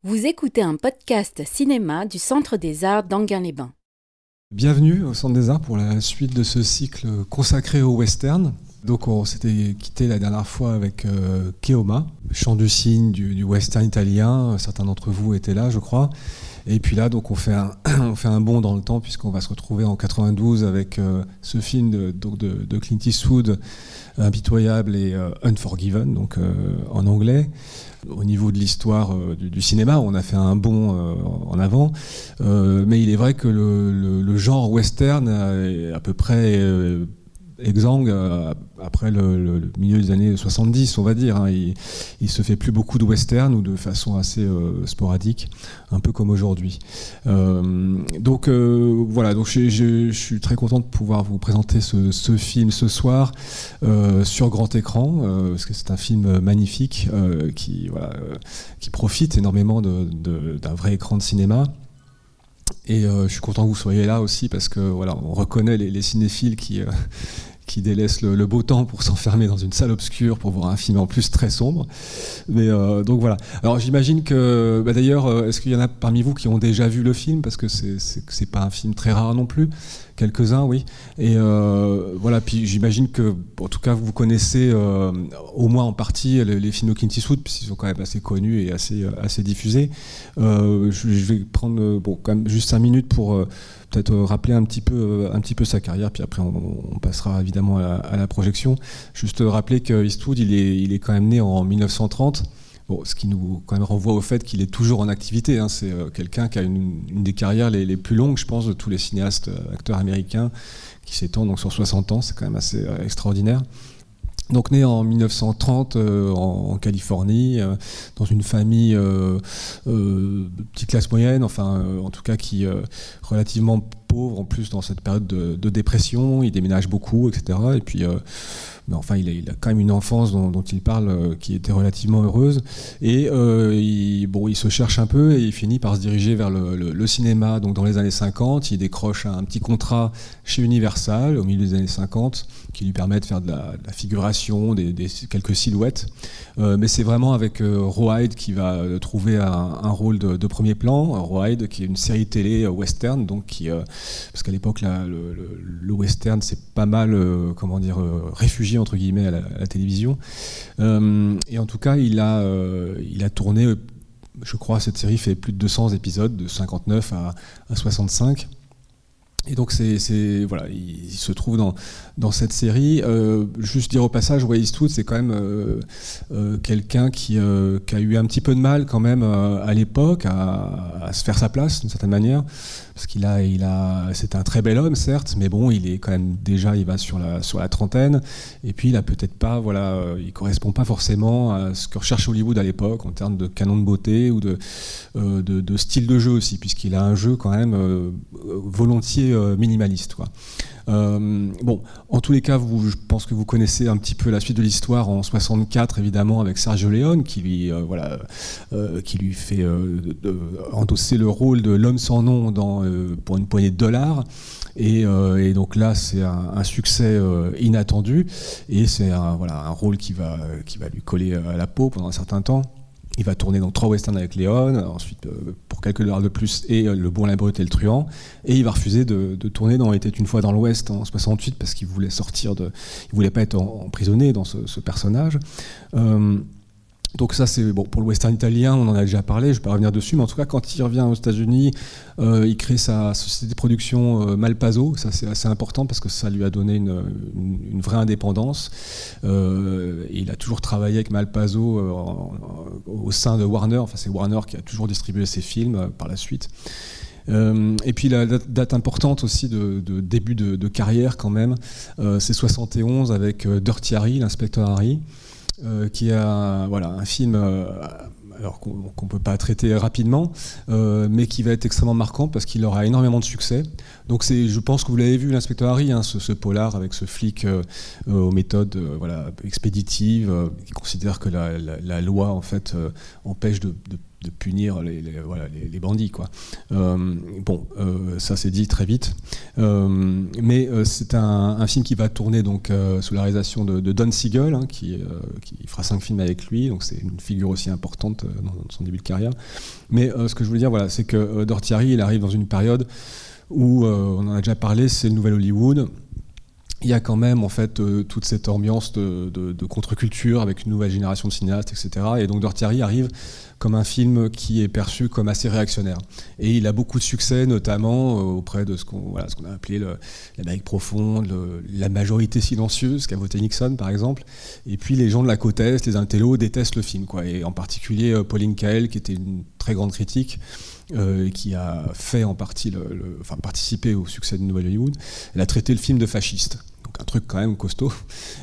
Vous écoutez un podcast cinéma du Centre des Arts d'Enghien-les-Bains. Bienvenue au Centre des Arts pour la suite de ce cycle consacré au western. Donc on s'était quitté la dernière fois avec Keoma, chant du cygne du western italien. Certains d'entre vous étaient là, je crois. Et puis là, donc on fait un bond dans le temps puisqu'on va se retrouver en 92 avec ce film de Clint Eastwood, Impitoyable et Unforgiven, donc en anglais. Au niveau de l'histoire du cinéma, on a fait un bond en avant, mais il est vrai que le genre western est à peu près exsangue après le milieu des années 70, on va dire. Hein. Il se fait plus beaucoup de western ou de façon assez sporadique, un peu comme aujourd'hui. Donc je suis très content de pouvoir vous présenter ce film ce soir sur grand écran, parce que c'est un film magnifique qui profite énormément d'un vrai écran de cinéma. Et je suis content que vous soyez là aussi parce que voilà, on reconnaît les cinéphiles qui délaissent le beau temps pour s'enfermer dans une salle obscure pour voir un film en plus très sombre. Mais donc voilà. Alors j'imagine que d'ailleurs, est-ce qu'il y en a parmi vous qui ont déjà vu le film, parce que c'est pas un film très rare non plus. Quelques-uns, oui. Et voilà. Puis j'imagine que, en tout cas, vous connaissez au moins en partie les films de Clint Eastwood, puisqu'ils sont quand même assez connus et assez diffusés. Je vais prendre quand même juste 5 minutes pour peut-être rappeler un petit peu sa carrière, puis après on passera évidemment à la projection. Juste rappeler que Eastwood, il est quand même né en 1930. Bon, ce qui nous quand même renvoie au fait qu'il est toujours en activité. Hein. C'est quelqu'un qui a une des carrières les plus longues, je pense, de tous les cinéastes, acteurs américains, qui s'étend donc sur 60 ans. C'est quand même assez extraordinaire. Donc né en 1930 en Californie, dans une famille petite classe moyenne, enfin en tout cas qui relativement pauvre en plus dans cette période de dépression. Il déménage beaucoup, etc. Et puis mais enfin, il a quand même une enfance dont il parle qui était relativement heureuse. Et il se cherche un peu et il finit par se diriger vers le cinéma. Donc dans les années 50, il décroche un petit contrat chez Universal au milieu des années 50 qui lui permet de faire de la figuration, quelques silhouettes. Mais c'est vraiment avec Rawhide qu'il va trouver un rôle de premier plan. Rawhide, qui est une série télé western, donc parce qu'à l'époque le western c'est pas mal réfugié entre guillemets à la télévision. Et en tout cas, il a tourné, je crois, cette série fait plus de 200 épisodes, de 59 à 65. Et donc il se trouve dans cette série. Juste dire au passage, Ray Eastwood, c'est quand même quelqu'un qui a eu un petit peu de mal quand même à l'époque à se faire sa place d'une certaine manière, parce c'est un très bel homme certes, mais bon, il est quand même déjà, il va sur la trentaine, et puis il a peut-être pas, il correspond pas forcément à ce que recherche Hollywood à l'époque en termes de canon de beauté ou de style de jeu aussi, puisqu'il a un jeu quand même volontiers minimaliste, quoi. En tous les cas, je pense que vous connaissez un petit peu la suite de l'histoire en 64, évidemment, avec Sergio Leone, qui lui fait endosser le rôle de l'homme sans nom pour une poignée de dollars. Et donc là, c'est un succès inattendu, et c'est un rôle qui va lui coller à la peau pendant un certain temps. Il va tourner dans 3 westerns avec Léon, ensuite pour quelques dollars de plus et Le Bon, la Brute et le Truand. Et il va refuser de tourner dans Était une fois dans l'Ouest en 68 parce qu'il voulait il voulait pas être emprisonné dans ce personnage. Donc ça c'est pour le western italien, on en a déjà parlé, je ne vais pas revenir dessus, mais en tout cas quand il revient aux États-Unis, il crée sa société de production Malpazzo. Ça c'est assez important parce que ça lui a donné une vraie indépendance. Et il a toujours travaillé avec Malpazzo au sein de Warner, enfin c'est Warner qui a toujours distribué ses films par la suite. Et puis la date importante aussi de début de carrière quand même, c'est 71 avec Dirty Harry, l'inspecteur Harry. Qui a un film alors qu'on ne peut pas traiter rapidement, mais qui va être extrêmement marquant parce qu'il aura énormément de succès. Donc je pense que vous l'avez vu, l'inspecteur Harry, hein, ce polar avec ce flic aux méthodes expéditives, qui considère que la loi en fait empêche de punir les bandits, quoi. Ça s'est dit très vite. Mais c'est un film qui va tourner donc, sous la réalisation de Don Siegel, hein, qui fera 5 films avec lui, donc c'est une figure aussi importante dans son début de carrière. Mais ce que je voulais dire, voilà, c'est que Dortiari, il arrive dans une période où, on en a déjà parlé, c'est le nouvel Hollywood. Il y a quand même en fait toute cette ambiance de contre-culture avec une nouvelle génération de cinéastes, etc. Et donc Dortiari arrive comme un film qui est perçu comme assez réactionnaire. Et il a beaucoup de succès, notamment auprès de ce qu'on a appelé l'Amérique profonde, la majorité silencieuse qu'a voté Nixon, par exemple. Et puis les gens de la côte Est, les intellos, détestent le film, quoi. Et en particulier Pauline Kael, qui était une très grande critique, qui a fait en partie participé au succès de Nouvelle Hollywood. Elle a traité le film de fasciste. Donc un truc quand même costaud.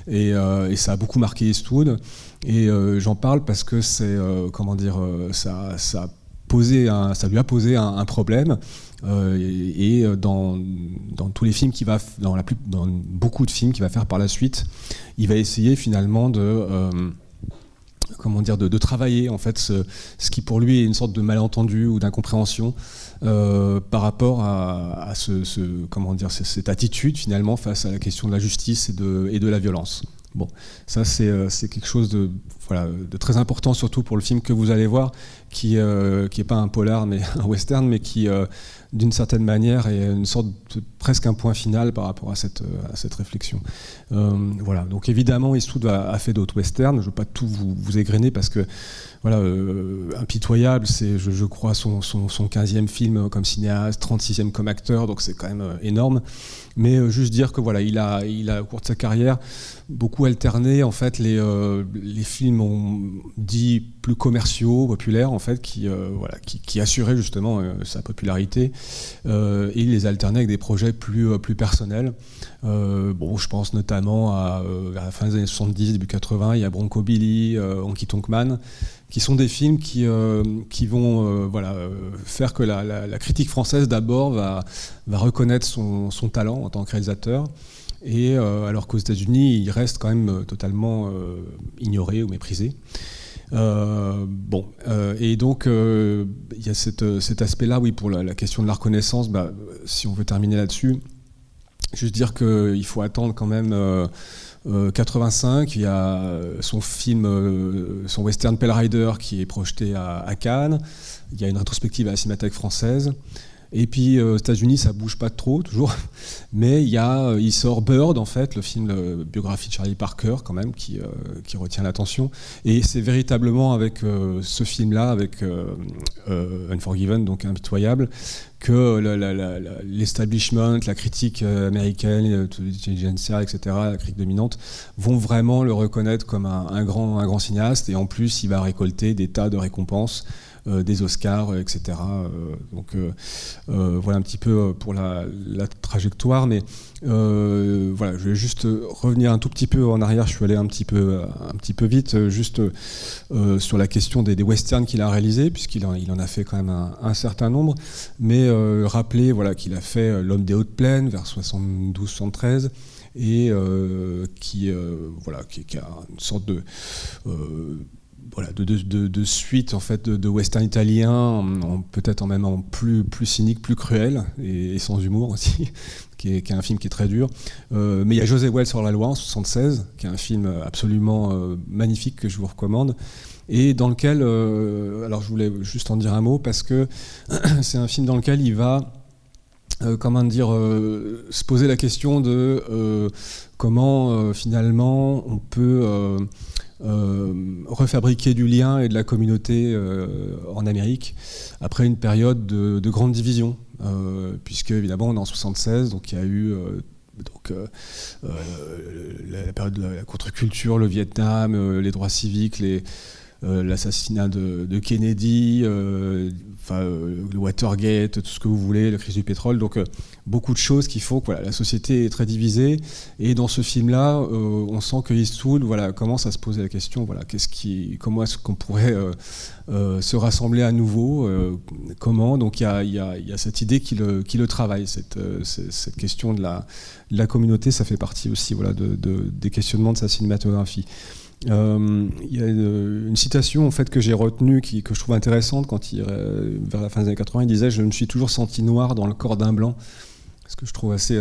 Et ça a beaucoup marqué Eastwood. Et j'en parle parce que c'est, ça lui a posé un problème. Et dans tous les films dans beaucoup de films qu'il va faire par la suite, il va essayer finalement de travailler en fait ce qui pour lui est une sorte de malentendu ou d'incompréhension par rapport à cette attitude finalement face à la question de la justice et de la violence. Bon, ça c'est quelque chose de très important, surtout pour le film que vous allez voir, qui est pas un polar mais un western, mais qui d'une certaine manière est une sorte presque un point final par rapport à cette réflexion. Voilà. Donc évidemment, Eastwood a fait d'autres westerns. Je ne veux pas tout vous égrener parce que Impitoyable, c'est je crois son 15e film comme cinéaste, 36e comme acteur, donc c'est quand même énorme. Mais juste dire que il a au cours de sa carrière beaucoup alterné en fait les films dits plus commerciaux, populaires en fait, qui assuraient justement sa popularité, et il les alternait avec des projets plus personnels. Je pense notamment à la fin des années 70, début 80, il y a Bronco Billy, Honky Tonk Man, qui sont des films qui vont faire que la critique française d'abord va reconnaître son talent en tant que réalisateur, et alors qu'aux États-Unis il reste quand même totalement ignoré ou méprisé. Et donc il y a cet aspect-là, oui, pour la question de la reconnaissance. Si on veut terminer là-dessus, juste dire qu'il faut attendre quand même 85, il y a son film, son western Pale Rider qui est projeté à Cannes. Il y a une rétrospective à la Cinémathèque française. Et puis aux États-Unis, ça bouge pas trop toujours, mais il sort Bird, en fait, le film biographie de Charlie Parker, quand même, qui retient l'attention. Et c'est véritablement avec ce film-là, avec Unforgiven, donc Impitoyable, que l'establishment, la critique américaine, l'intelligentsia, etc., la critique dominante, vont vraiment le reconnaître comme un grand cinéaste. Et en plus, il va récolter des tas de récompenses, des Oscars, etc. Voilà un petit peu pour la trajectoire, mais je vais juste revenir un tout petit peu en arrière. Je suis allé un petit peu vite, juste sur la question des westerns qu'il a réalisés, puisqu'il en a fait quand même un certain nombre, mais rappeler qu'il a fait L'Homme des Hautes Plaines vers 72-73, et qui a une sorte de suite en fait de western italien, peut-être même en plus cynique, plus cruel et sans humour aussi, qui est un film qui est très dur. Mais il y a José Wells sur la loi en 76, qui est un film absolument magnifique que je vous recommande, et dans lequel, alors je voulais juste en dire un mot parce que c'est un film dans lequel il va se poser la question de comment finalement on peut refabriquer du lien et de la communauté en Amérique après une période de grande division, puisque évidemment on est en 76, donc il y a eu la période de la contre-culture, le Vietnam, les droits civiques, l'assassinat de Kennedy, le Watergate, tout ce que vous voulez, la crise du pétrole, donc beaucoup de choses qui font que la société est très divisée. Et dans ce film-là, on sent que Eastwood commence à se poser la question, comment est-ce qu'on pourrait se rassembler à nouveau, comment. Donc il y a cette idée qui le travaille, cette question de la communauté. Ça fait partie aussi des questionnements de sa cinématographie. Il y a une citation en fait, que j'ai retenue, que je trouve intéressante, vers la fin des années 80, il disait « Je me suis toujours senti noir dans le corps d'un blanc ». Ce que je trouve assez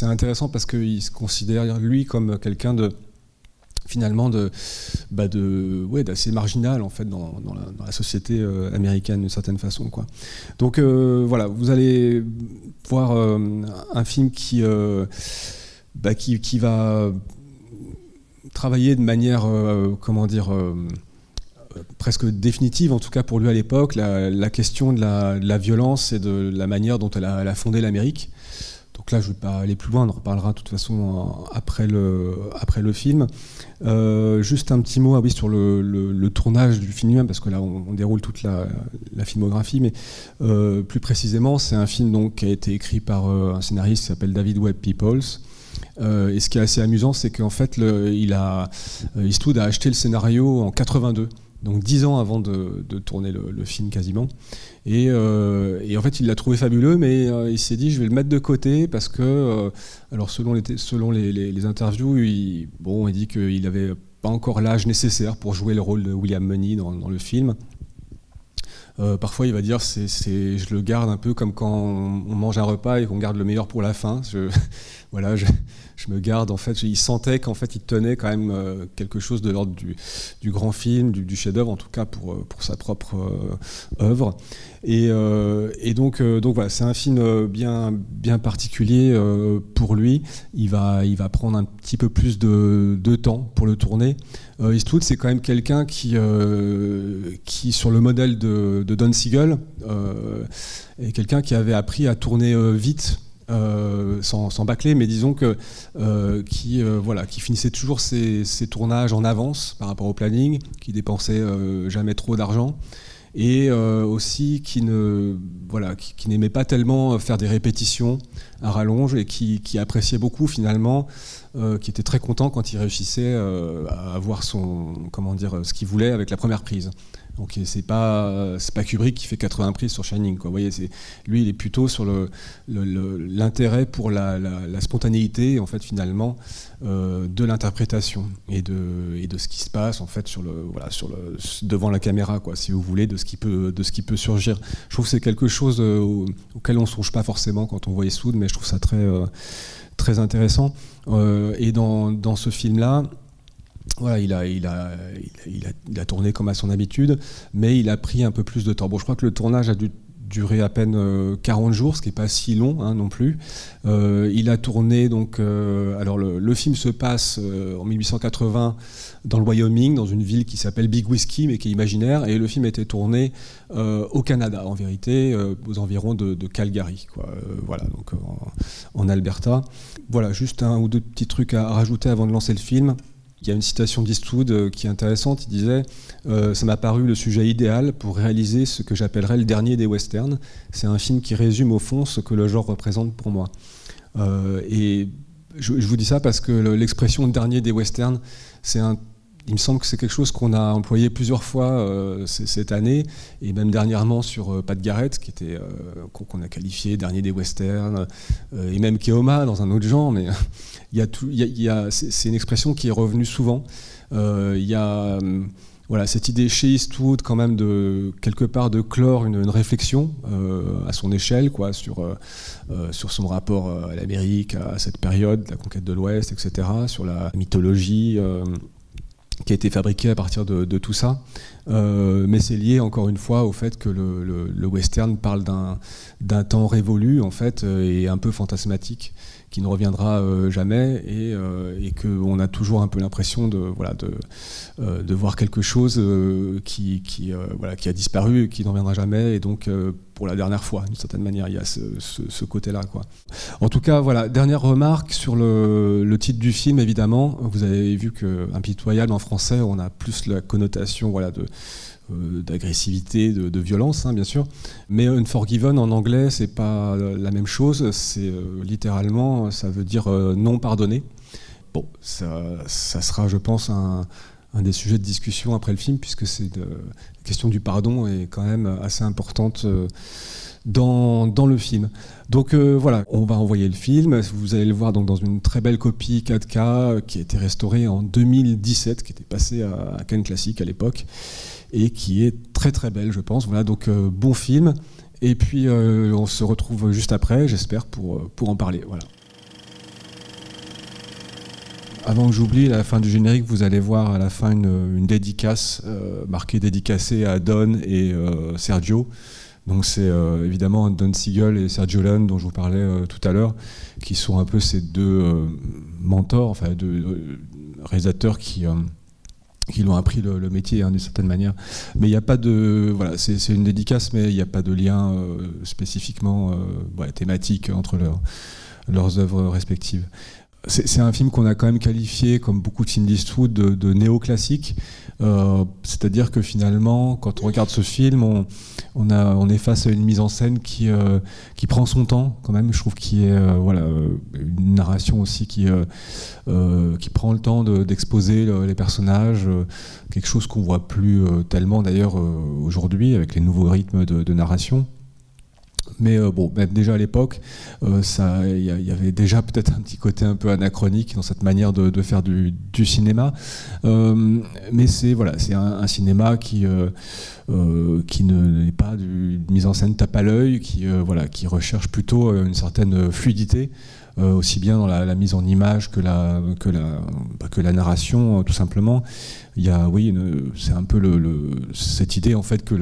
intéressant, parce qu'il se considère, lui, comme quelqu'un d'assez marginal en fait, dans la société américaine d'une certaine façon, quoi. Donc voilà, vous allez voir un film qui va travailler de manière presque définitive, en tout cas pour lui à l'époque, la question de la violence et de la manière dont elle a fondé l'Amérique. Donc là, je ne vais pas aller plus loin, on en reparlera de toute façon après le film. Juste un petit mot sur le tournage du film lui-même, parce que là, on déroule toute la filmographie, mais plus précisément, c'est un film donc, qui a été écrit par un scénariste qui s'appelle David Webb Peoples. Et ce qui est assez amusant, c'est qu'en fait, Eastwood a acheté le scénario en 82. Donc 10 ans avant de tourner le film quasiment. Et en fait, il l'a trouvé fabuleux, mais il s'est dit, je vais le mettre de côté parce que, alors selon les interviews, il dit qu'il n'avait pas encore l'âge nécessaire pour jouer le rôle de William Munny dans le film. Parfois, il va dire, je le garde un peu comme quand on mange un repas et qu'on garde le meilleur pour la fin. Je me garde, en fait, il sentait qu'en fait, il tenait quand même quelque chose de l'ordre du grand film, du chef-d'œuvre, en tout cas pour sa propre œuvre. Et donc voilà, c'est un film bien particulier pour lui. Il va prendre un petit peu plus de temps pour le tourner. Eastwood, c'est quand même quelqu'un qui, sur le modèle de Don Siegel, est quelqu'un qui avait appris à tourner vite. Sans bâcler, mais disons qui finissait toujours ses tournages en avance par rapport au planning, qui dépensait jamais trop d'argent, et aussi qui n'aimait pas tellement faire des répétitions à rallonge, et qui appréciait beaucoup finalement, qui était très content quand il réussissait à avoir ce qu'il voulait avec la première prise. Donc c'est pas Kubrick qui fait 80 prises sur Shining, quoi. Vous voyez, lui, il est plutôt sur l'intérêt pour la spontanéité, en fait, finalement, de l'interprétation et de ce qui se passe, en fait, devant la caméra, quoi, si vous voulez, de ce qui peut surgir. Je trouve que c'est quelque chose auquel on ne songe pas forcément quand on voit Eastwood, mais je trouve ça très, très intéressant. Et dans ce film-là, voilà, il a tourné comme à son habitude, mais il a pris un peu plus de temps. Bon, je crois que le tournage a dû durer à peine 40 jours, ce qui n'est pas si long non plus. Il a tourné, donc, alors le film se passe en 1880 dans le Wyoming, dans une ville qui s'appelle Big Whiskey, mais qui est imaginaire, et le film a été tourné au Canada, en vérité, aux environs de Calgary, quoi. Voilà, donc en Alberta. Voilà, juste un ou deux petits trucs à rajouter avant de lancer le film. Il y a une citation d'Eastwood qui est intéressante. Il disait « Ça m'a paru le sujet idéal pour réaliser ce que j'appellerais le dernier des westerns. C'est un film qui résume au fond ce que le genre représente pour moi. » Et je vous dis ça parce que l'expression « dernier des westerns », il me semble que c'est quelque chose qu'on a employé plusieurs fois cette année, et même dernièrement sur Pat Garrett, qu'on a qualifié dernier des westerns, et même Keoma dans un autre genre, mais c'est une expression qui est revenue souvent. Il y a cette idée chez Eastwood quand même quelque part de clore une réflexion à son échelle, quoi, sur son rapport à l'Amérique, à cette période, la conquête de l'Ouest, etc., sur la mythologie qui a été fabriqué à partir de tout ça, mais c'est lié encore une fois au fait que le western parle d'un temps révolu, en fait, et un peu fantasmatique, qui ne reviendra jamais, et qu'on a toujours un peu l'impression de voir quelque chose qui a disparu et qui n'en reviendra jamais, et donc pour la dernière fois, d'une certaine manière, il y a ce côté-là, quoi. En tout cas, voilà, dernière remarque sur le titre du film, évidemment. Vous avez vu qu'Impitoyable en français, on a plus la connotation d'agressivité, de violence, bien sûr. Mais Unforgiven en anglais, c'est pas la même chose. C'est littéralement, ça veut dire non pardonné. Bon, ça sera, je pense, un des sujets de discussion après le film, puisque la question du pardon est quand même assez importante dans le film. Donc voilà, on va envoyer le film, vous allez le voir donc dans une très belle copie 4K qui a été restaurée en 2017, qui était passée à Cannes Classique à l'époque, et qui est très très belle, je pense. Voilà, donc bon film, et puis on se retrouve juste après, j'espère, pour en parler. Voilà. Avant que j'oublie, à la fin du générique, vous allez voir à la fin une dédicace marquée dédicacée à Don et Sergio. Donc c'est évidemment Don Siegel et Sergio Leone dont je vous parlais tout à l'heure, qui sont un peu ces deux mentors, enfin deux réalisateurs qui l'ont appris le métier d'une certaine manière. Mais il n'y a pas de... Voilà, c'est une dédicace, mais il n'y a pas de lien spécifiquement thématique entre leurs œuvres respectives. C'est un film qu'on a quand même qualifié, comme beaucoup de films d'Eastwood, de néoclassique. C'est-à-dire que finalement, quand on regarde ce film, on est face à une mise en scène qui prend son temps, quand même. Je trouve qu'il y a une narration aussi qui prend le temps d'exposer les personnages, quelque chose qu'on ne voit plus tellement d'ailleurs aujourd'hui, avec les nouveaux rythmes de narration. Mais bon, même déjà à l'époque, il y avait déjà peut-être un petit côté un peu anachronique dans cette manière de faire du cinéma. Mais c'est un cinéma qui n'est pas d'une mise en scène tape à l'œil, qui recherche plutôt une certaine fluidité, aussi bien dans la mise en image que la narration, tout simplement. Il y a, c'est un peu cette idée en fait que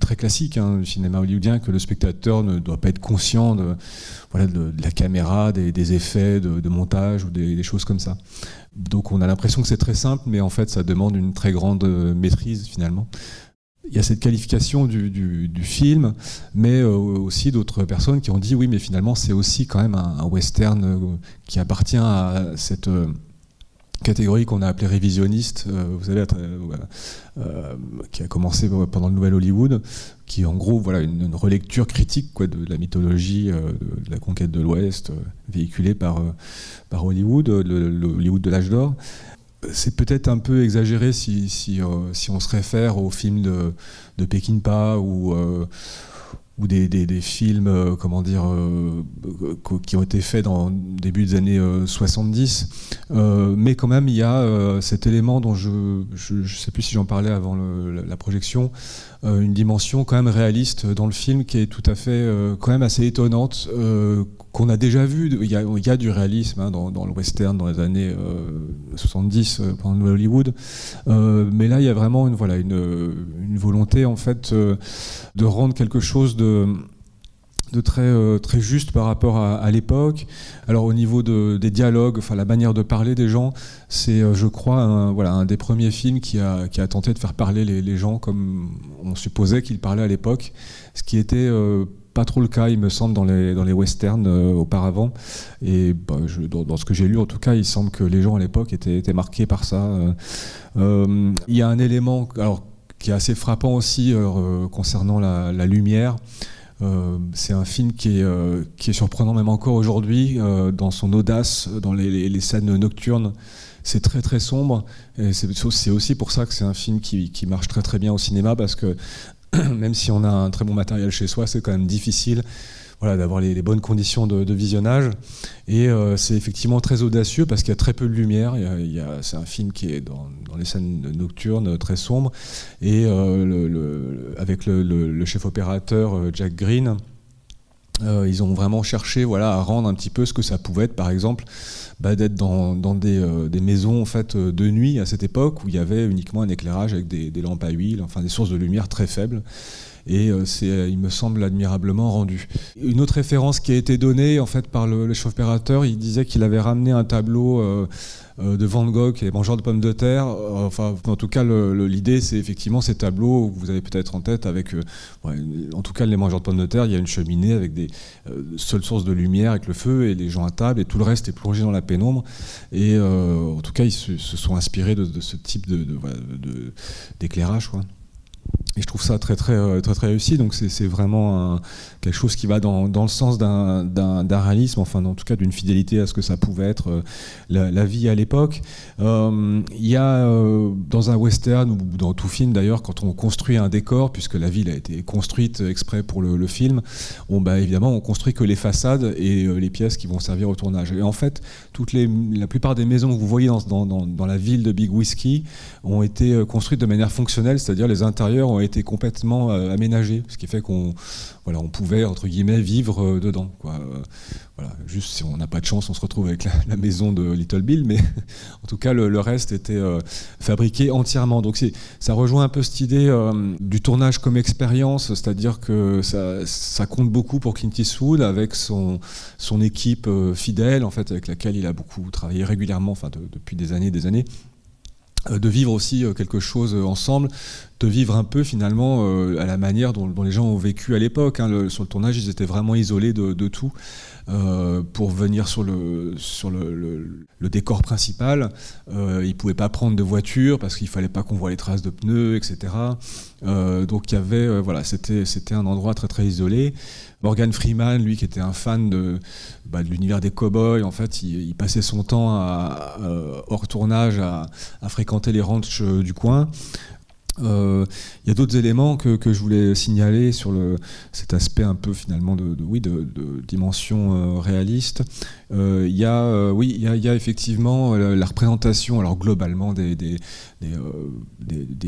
très classique du cinéma hollywoodien, que le spectateur ne doit pas être conscient de la caméra, des effets de montage ou des choses comme ça. Donc on a l'impression que c'est très simple, mais en fait ça demande une très grande maîtrise finalement. Il y a cette qualification du film, mais aussi d'autres personnes qui ont dit oui, mais finalement c'est aussi quand même un western qui appartient à cette catégorie qu'on a appelée révisionniste, vous savez, qui a commencé pendant le Nouvel Hollywood, qui est en gros une relecture critique de la mythologie de la conquête de l'Ouest, véhiculée par Hollywood, le Hollywood de l'âge d'or. C'est peut-être un peu exagéré si on se réfère aux films de Peckinpah ou des films qui ont été faits dans le début des années 70, mais quand même il y a cet élément dont je ne sais plus si j'en parlais avant la projection, une dimension quand même réaliste dans le film qui est tout à fait quand même assez étonnante, qu'on a déjà vu. Il y a du réalisme dans le western dans les années 70 pendant le Hollywood, mais là il y a vraiment une volonté en fait de rendre quelque chose de très juste par rapport à l'époque. Alors au niveau des dialogues, la manière de parler des gens, c'est je crois un des premiers films qui a tenté de faire parler les gens comme on supposait qu'ils parlaient à l'époque, ce qui était pas trop le cas, il me semble, dans les westerns auparavant. Et dans ce que j'ai lu, en tout cas, il semble que les gens à l'époque étaient marqués par ça. Il y a un élément qui est assez frappant aussi concernant la lumière. C'est un film qui est surprenant même encore aujourd'hui dans son audace, dans les scènes nocturnes. C'est très très sombre. Et c'est aussi pour ça que c'est un film qui marche très très bien au cinéma, parce que même si on a un très bon matériel chez soi, c'est quand même difficile d'avoir les bonnes conditions de visionnage. Et c'est effectivement très audacieux parce qu'il y a très peu de lumière. C'est un film qui est dans les scènes nocturnes très sombre. Et avec le chef opérateur Jack Green, ils ont vraiment cherché à rendre un petit peu ce que ça pouvait être, par exemple, d'être dans des maisons en fait, de nuit à cette époque où il y avait uniquement un éclairage avec des lampes à huile, enfin des sources de lumière très faibles. Et il me semble admirablement rendu. Une autre référence qui a été donnée en fait, par le chef opérateur, il disait qu'il avait ramené un tableau de Van Gogh, Les Mangeurs de pommes de terre. En tout cas, l'idée, c'est effectivement ces tableaux que vous avez peut-être en tête avec, en tout cas, Les Mangeurs de pommes de terre, il y a une cheminée avec des seules sources de lumière avec le feu et les gens à table, et tout le reste est plongé dans la pénombre. Et en tout cas, ils se sont inspirés de ce type d'éclairage, quoi. Et je trouve ça très réussi. Donc c'est vraiment quelque chose qui va dans le sens d'un réalisme, enfin en tout cas d'une fidélité à ce que ça pouvait être la vie à l'époque. Il y a dans un western, ou dans tout film d'ailleurs, quand on construit un décor, puisque la ville a été construite exprès pour le film, évidemment on construit que les façades et les pièces qui vont servir au tournage. Et en fait, la plupart des maisons que vous voyez dans la ville de Big Whiskey ont été construites de manière fonctionnelle, c'est-à-dire les intérieurs ont été complètement aménagés, ce qui fait qu'on pouvait, entre guillemets, vivre dedans, quoi. Juste si on n'a pas de chance, on se retrouve avec la maison de Little Bill, mais en tout cas, le reste était fabriqué entièrement. Donc ça rejoint un peu cette idée du tournage comme expérience, c'est-à-dire que ça compte beaucoup pour Clint Eastwood, avec son équipe fidèle, en fait, avec laquelle il a beaucoup travaillé régulièrement, depuis des années, de vivre aussi quelque chose ensemble, de vivre un peu finalement à la manière dont les gens ont vécu à l'époque. Sur le tournage, ils étaient vraiment isolés de tout. Pour venir sur le décor principal, ils ne pouvaient pas prendre de voiture parce qu'il ne fallait pas qu'on voit les traces de pneus, etc. Donc il y avait, c'était un endroit très isolé. Morgan Freeman, lui qui était un fan de l'univers des cow-boys, en fait, il passait son temps hors tournage à fréquenter les ranchs du coin. Il y a d'autres éléments que je voulais signaler sur cet aspect un peu finalement de dimension réaliste. Il y a effectivement la représentation, alors globalement des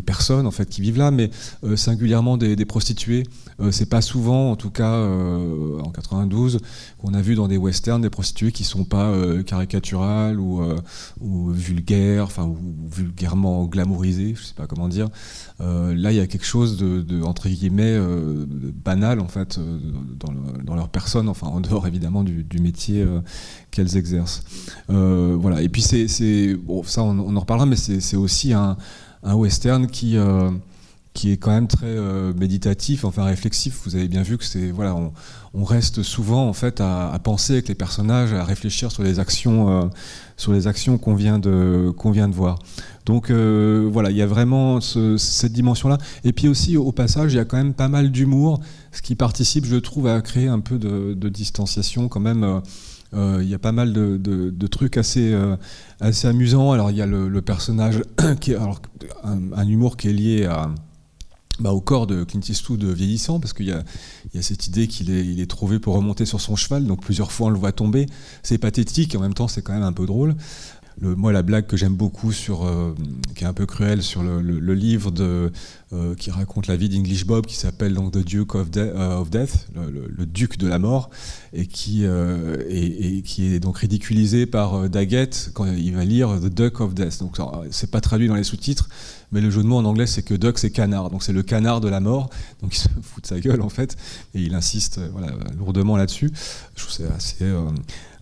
personnes en fait qui vivent là, mais singulièrement des prostituées. C'est pas souvent, en tout cas en 92, qu'on a vu dans des westerns des prostituées qui sont pas caricaturales ou vulgaires, ou vulgairement glamourisées, je sais pas comment dire. Là, il y a quelque chose de entre guillemets banal en fait dans leur personne, enfin en dehors évidemment du métier qu'elles exercent. Et puis ça on en reparlera, mais c'est aussi un western qui est quand même très méditatif, enfin réflexif. Vous avez bien vu que on reste souvent en fait à penser avec les personnages, à réfléchir sur les actions qu'on vient de voir. Donc il y a vraiment cette dimension-là. Et puis aussi au passage, il y a quand même pas mal d'humour, ce qui participe, je trouve, à créer un peu de distanciation quand même. Il y a pas mal de trucs assez amusants. Alors il y a le personnage qui est un humour qui est lié au corps de Clint Eastwood vieillissant, parce qu'il y a cette idée qu'il est trouvé pour remonter sur son cheval, donc plusieurs fois on le voit tomber. C'est pathétique et en même temps c'est quand même un peu drôle. Moi, la blague que j'aime beaucoup, qui est un peu cruelle, sur le livre qui raconte la vie d'English Bob, qui s'appelle donc The Duke of Death, le duc de la mort, et qui est donc ridiculisé par Daggett quand il va lire The Duck of Death. Donc c'est pas traduit dans les sous-titres, mais le jeu de mots en anglais c'est que duck c'est canard, donc c'est le canard de la mort, donc il se fout de sa gueule en fait, et il insiste lourdement là-dessus. Je trouve que c'est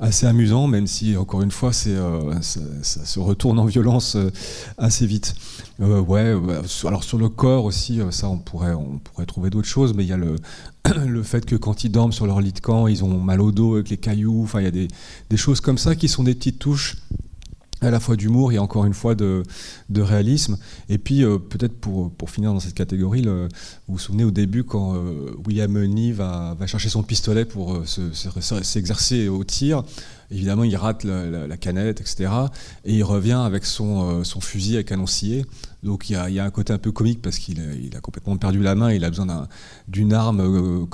assez amusant, même si encore une fois ça se retourne en violence assez vite. Alors sur le corps aussi, ça on pourrait trouver d'autres choses, mais il y a le fait que quand ils dorment sur leur lit de camp, ils ont mal au dos avec les cailloux. Enfin, il y a des choses comme ça qui sont des petites touches à la fois d'humour et encore une fois de réalisme. Et puis peut-être pour finir dans cette catégorie, vous vous souvenez au début quand William Munny va chercher son pistolet pour s'exercer au tir. Évidemment, il rate la canette, etc. Et il revient avec son fusil à canon scié. Donc il y a un côté un peu comique parce qu'il a complètement perdu la main. Il a besoin d'une arme,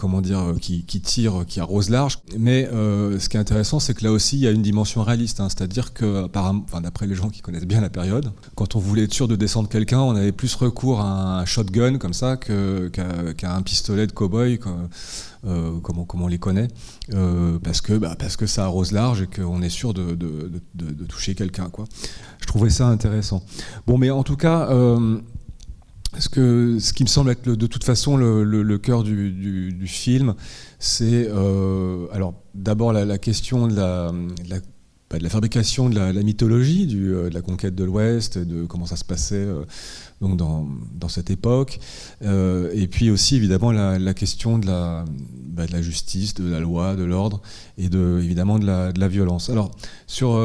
qui tire, qui arrose large. Mais ce qui est intéressant, c'est que là aussi, il y a une dimension réaliste. C'est-à-dire que, d'après les gens qui connaissent bien la période, quand on voulait être sûr de descendre quelqu'un, on avait plus recours à un shotgun comme ça qu'à un pistolet de cow-boy. Comme on les connaît, parce que ça arrose large et qu'on est sûr de toucher quelqu'un, quoi. Je trouvais ça intéressant. Bon, mais en tout cas, ce qui me semble être de toute façon le cœur du film, c'est alors d'abord la question de la fabrication de la mythologie, de la conquête de l'Ouest, de comment ça se passait donc dans cette époque, et puis aussi évidemment la question de la justice, de la loi, de l'ordre, et évidemment de la violence. Alors sur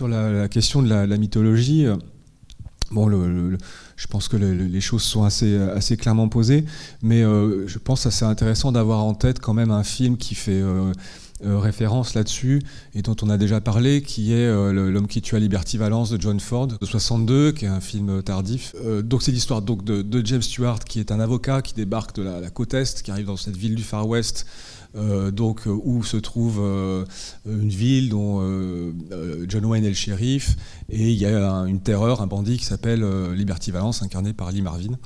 la question de la mythologie, Bon, je pense que les choses sont assez clairement posées, mais je pense que c'est intéressant d'avoir en tête quand même un film qui fait référence là-dessus et dont on a déjà parlé, qui est L'homme qui tua Liberty Valance de John Ford de 62, qui est un film tardif. Donc c'est l'histoire donc de James Stewart, qui est un avocat qui débarque de la côte est, qui arrive dans cette ville du Far West. Où se trouve une ville dont John Wayne est le shérif, et il y a une terreur, un bandit qui s'appelle Liberty Valance, incarné par Lee Marvin.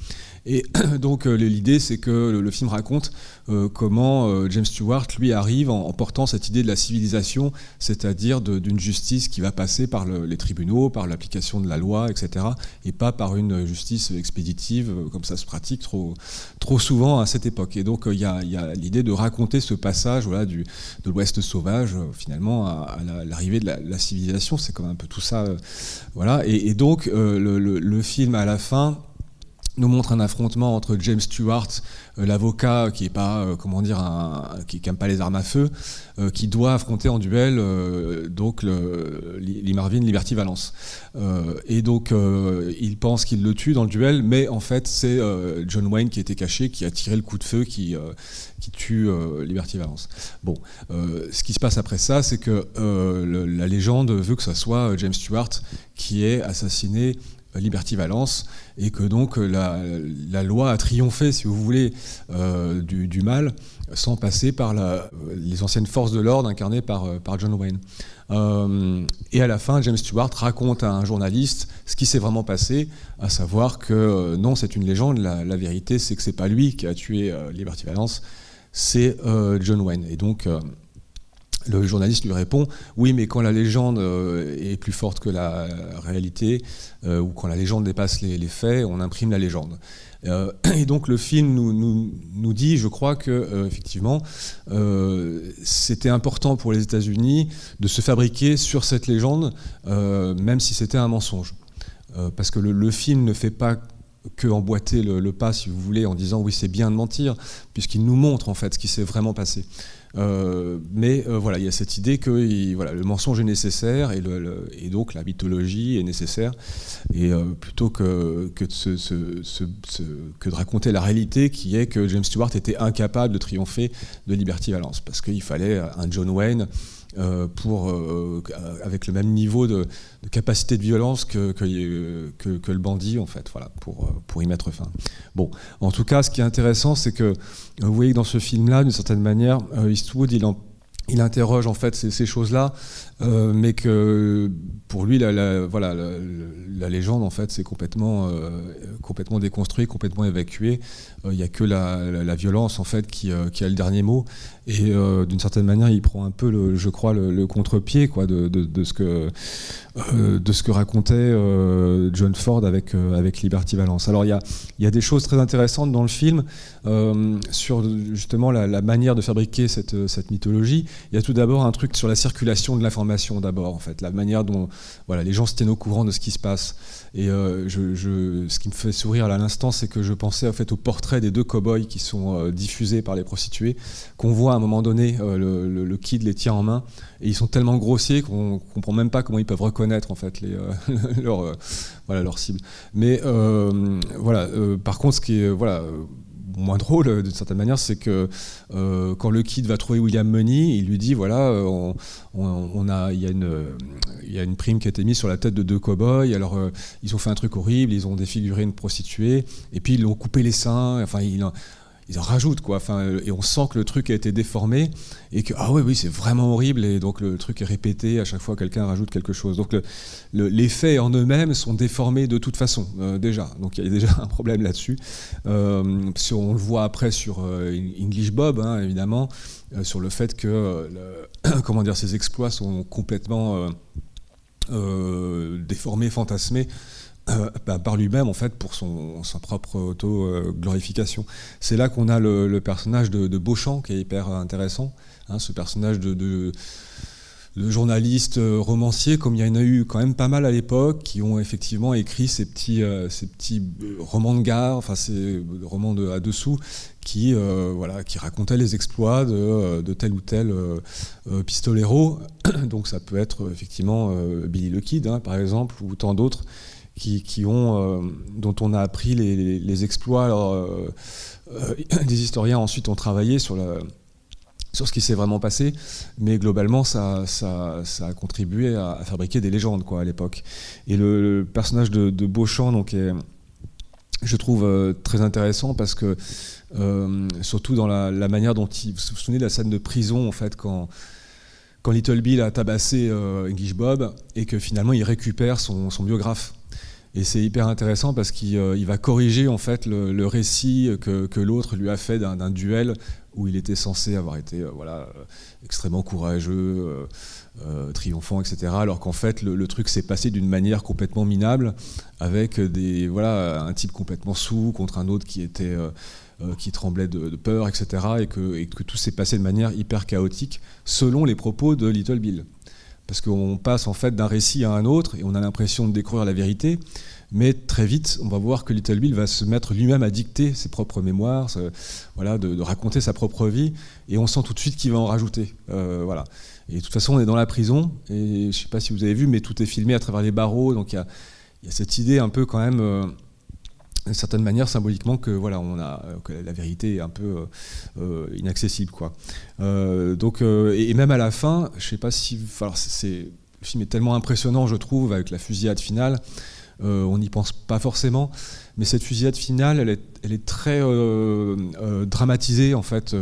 Et donc l'idée, c'est que le film raconte comment James Stewart, lui, arrive en portant cette idée de la civilisation, c'est-à-dire d'une justice qui va passer par les tribunaux, par l'application de la loi, etc., et pas par une justice expéditive, comme ça se pratique trop souvent à cette époque. Et donc il y a l'idée de raconter ce passage, voilà, de l'Ouest sauvage, finalement, à l'arrivée de la civilisation. C'est comme un peu tout ça. Voilà. Et donc le film, à la fin, nous montre un affrontement entre James Stewart, l'avocat qui est pas, qui n'aime pas les armes à feu, qui doit affronter en duel donc Lee Marvin, Liberty Valance. Et donc il pense qu'il le tue dans le duel, mais en fait c'est John Wayne qui était caché, qui a tiré le coup de feu qui tue Liberty Valance. Bon, ce qui se passe après ça, c'est que la légende veut que ce soit James Stewart qui ait assassiné Liberty Valance, et que donc la loi a triomphé, si vous voulez, du mal, sans passer par les anciennes forces de l'ordre incarnées par John Wayne. Et à la fin, James Stewart raconte à un journaliste ce qui s'est vraiment passé, à savoir que non, c'est une légende, la vérité c'est que c'est pas lui qui a tué Liberty Valance, c'est John Wayne. Et donc le journaliste lui répond « Oui, mais quand la légende est plus forte que la réalité, ou quand la légende dépasse les faits, on imprime la légende. » Et donc le film nous dit, je crois, que effectivement, c'était important pour les États-Unis de se fabriquer sur cette légende, même si c'était un mensonge. Parce que le film ne fait pas que emboîter le pas, si vous voulez, en disant « Oui, c'est bien de mentir », puisqu'il nous montre en fait ce qui s'est vraiment passé. Mais voilà, il y a cette idée que le mensonge est nécessaire, et donc la mythologie est nécessaire, et plutôt que de raconter la réalité, qui est que James Stewart était incapable de triompher de Liberty Valance, parce qu'il fallait un John Wayne avec le même niveau de capacité de violence que le bandit, en fait, voilà, pour y mettre fin. Bon, en tout cas, ce qui est intéressant, c'est que vous voyez que dans ce film-là, d'une certaine manière, Eastwood, il interroge en fait ces choses-là, mais que pour lui, la légende, en fait, c'est complètement déconstruit, complètement évacué. Il n'y a que la violence, en fait, qui a le dernier mot. Et d'une certaine manière, il prend un peu, je crois, le contre-pied, quoi, de ce que racontait John Ford avec Liberty Valance. Alors, il y a des choses très intéressantes dans le film sur justement la manière de fabriquer cette mythologie. Il y a tout d'abord un truc sur la circulation de l'information, d'abord, en fait, la manière dont les gens se tiennent au courant de ce qui se passe. Et ce qui me fait sourire à l'instant, c'est que je pensais en fait au portrait des deux cow-boys qui sont diffusés par les prostituées, qu'on voit à un moment donné, le kid les tient en main, et ils sont tellement grossiers qu'on comprend même pas comment ils peuvent reconnaître en fait leur cible. Mais par contre, ce qui est moins drôle d'une certaine manière, c'est que quand le kid va trouver William Money, il lui dit voilà, il y a une prime qui a été mise sur la tête de deux cow-boys, alors ils ont fait un truc horrible, ils ont défiguré une prostituée, et puis ils lui ont coupé les seins, enfin ils en rajoutent, quoi, et on sent que le truc a été déformé, et que oui, c'est vraiment horrible, et donc le truc est répété à chaque fois que quelqu'un rajoute quelque chose. Donc les faits en eux-mêmes sont déformés de toute façon, déjà. Donc il y a déjà un problème là-dessus. Si on le voit après sur English Bob, hein, évidemment, sur le fait que ces exploits sont complètement déformés, fantasmés, par lui-même, en fait, pour sa propre auto-glorification. C'est là qu'on a le personnage de Beauchamp, qui est hyper intéressant, hein, ce personnage de journaliste romancier, comme il y en a eu quand même pas mal à l'époque, qui ont effectivement écrit ces petits romans de gare, enfin ces romans à dessous, qui racontaient les exploits de tel ou tel pistolero. Donc ça peut être effectivement Billy the Kid, hein, par exemple, ou tant d'autres, dont on a appris les exploits. Alors, des historiens ensuite ont travaillé sur ce qui s'est vraiment passé, mais globalement ça a contribué à fabriquer des légendes quoi, à l'époque. Et le personnage de Beauchamp donc, je trouve très intéressant parce que surtout dans la manière dont vous vous souvenez de la scène de prison en fait, quand Little Bill a tabassé English Bob et que finalement il récupère son biographe. Et c'est hyper intéressant parce qu'il va corriger en fait le récit que l'autre lui a fait d'un duel où il était censé avoir été extrêmement courageux, triomphant, etc. Alors qu'en fait le truc s'est passé d'une manière complètement minable avec un type complètement saoul contre un autre qui tremblait de peur, etc. Et que tout s'est passé de manière hyper chaotique selon les propos de Little Bill. Parce qu'on passe en fait d'un récit à un autre et on a l'impression de découvrir la vérité, mais très vite on va voir que Little Bill va se mettre lui-même à dicter ses propres mémoires, de raconter sa propre vie, et on sent tout de suite qu'il va en rajouter. Et de toute façon on est dans la prison, et je ne sais pas si vous avez vu, mais tout est filmé à travers les barreaux, donc il y a cette idée un peu quand même... d'une certaine manière, symboliquement, que la vérité est un peu inaccessible, quoi. Et même à la fin, je sais pas si, le film est tellement impressionnant, je trouve, avec la fusillade finale. On n'y pense pas forcément, mais cette fusillade finale, elle est très dramatisée en fait.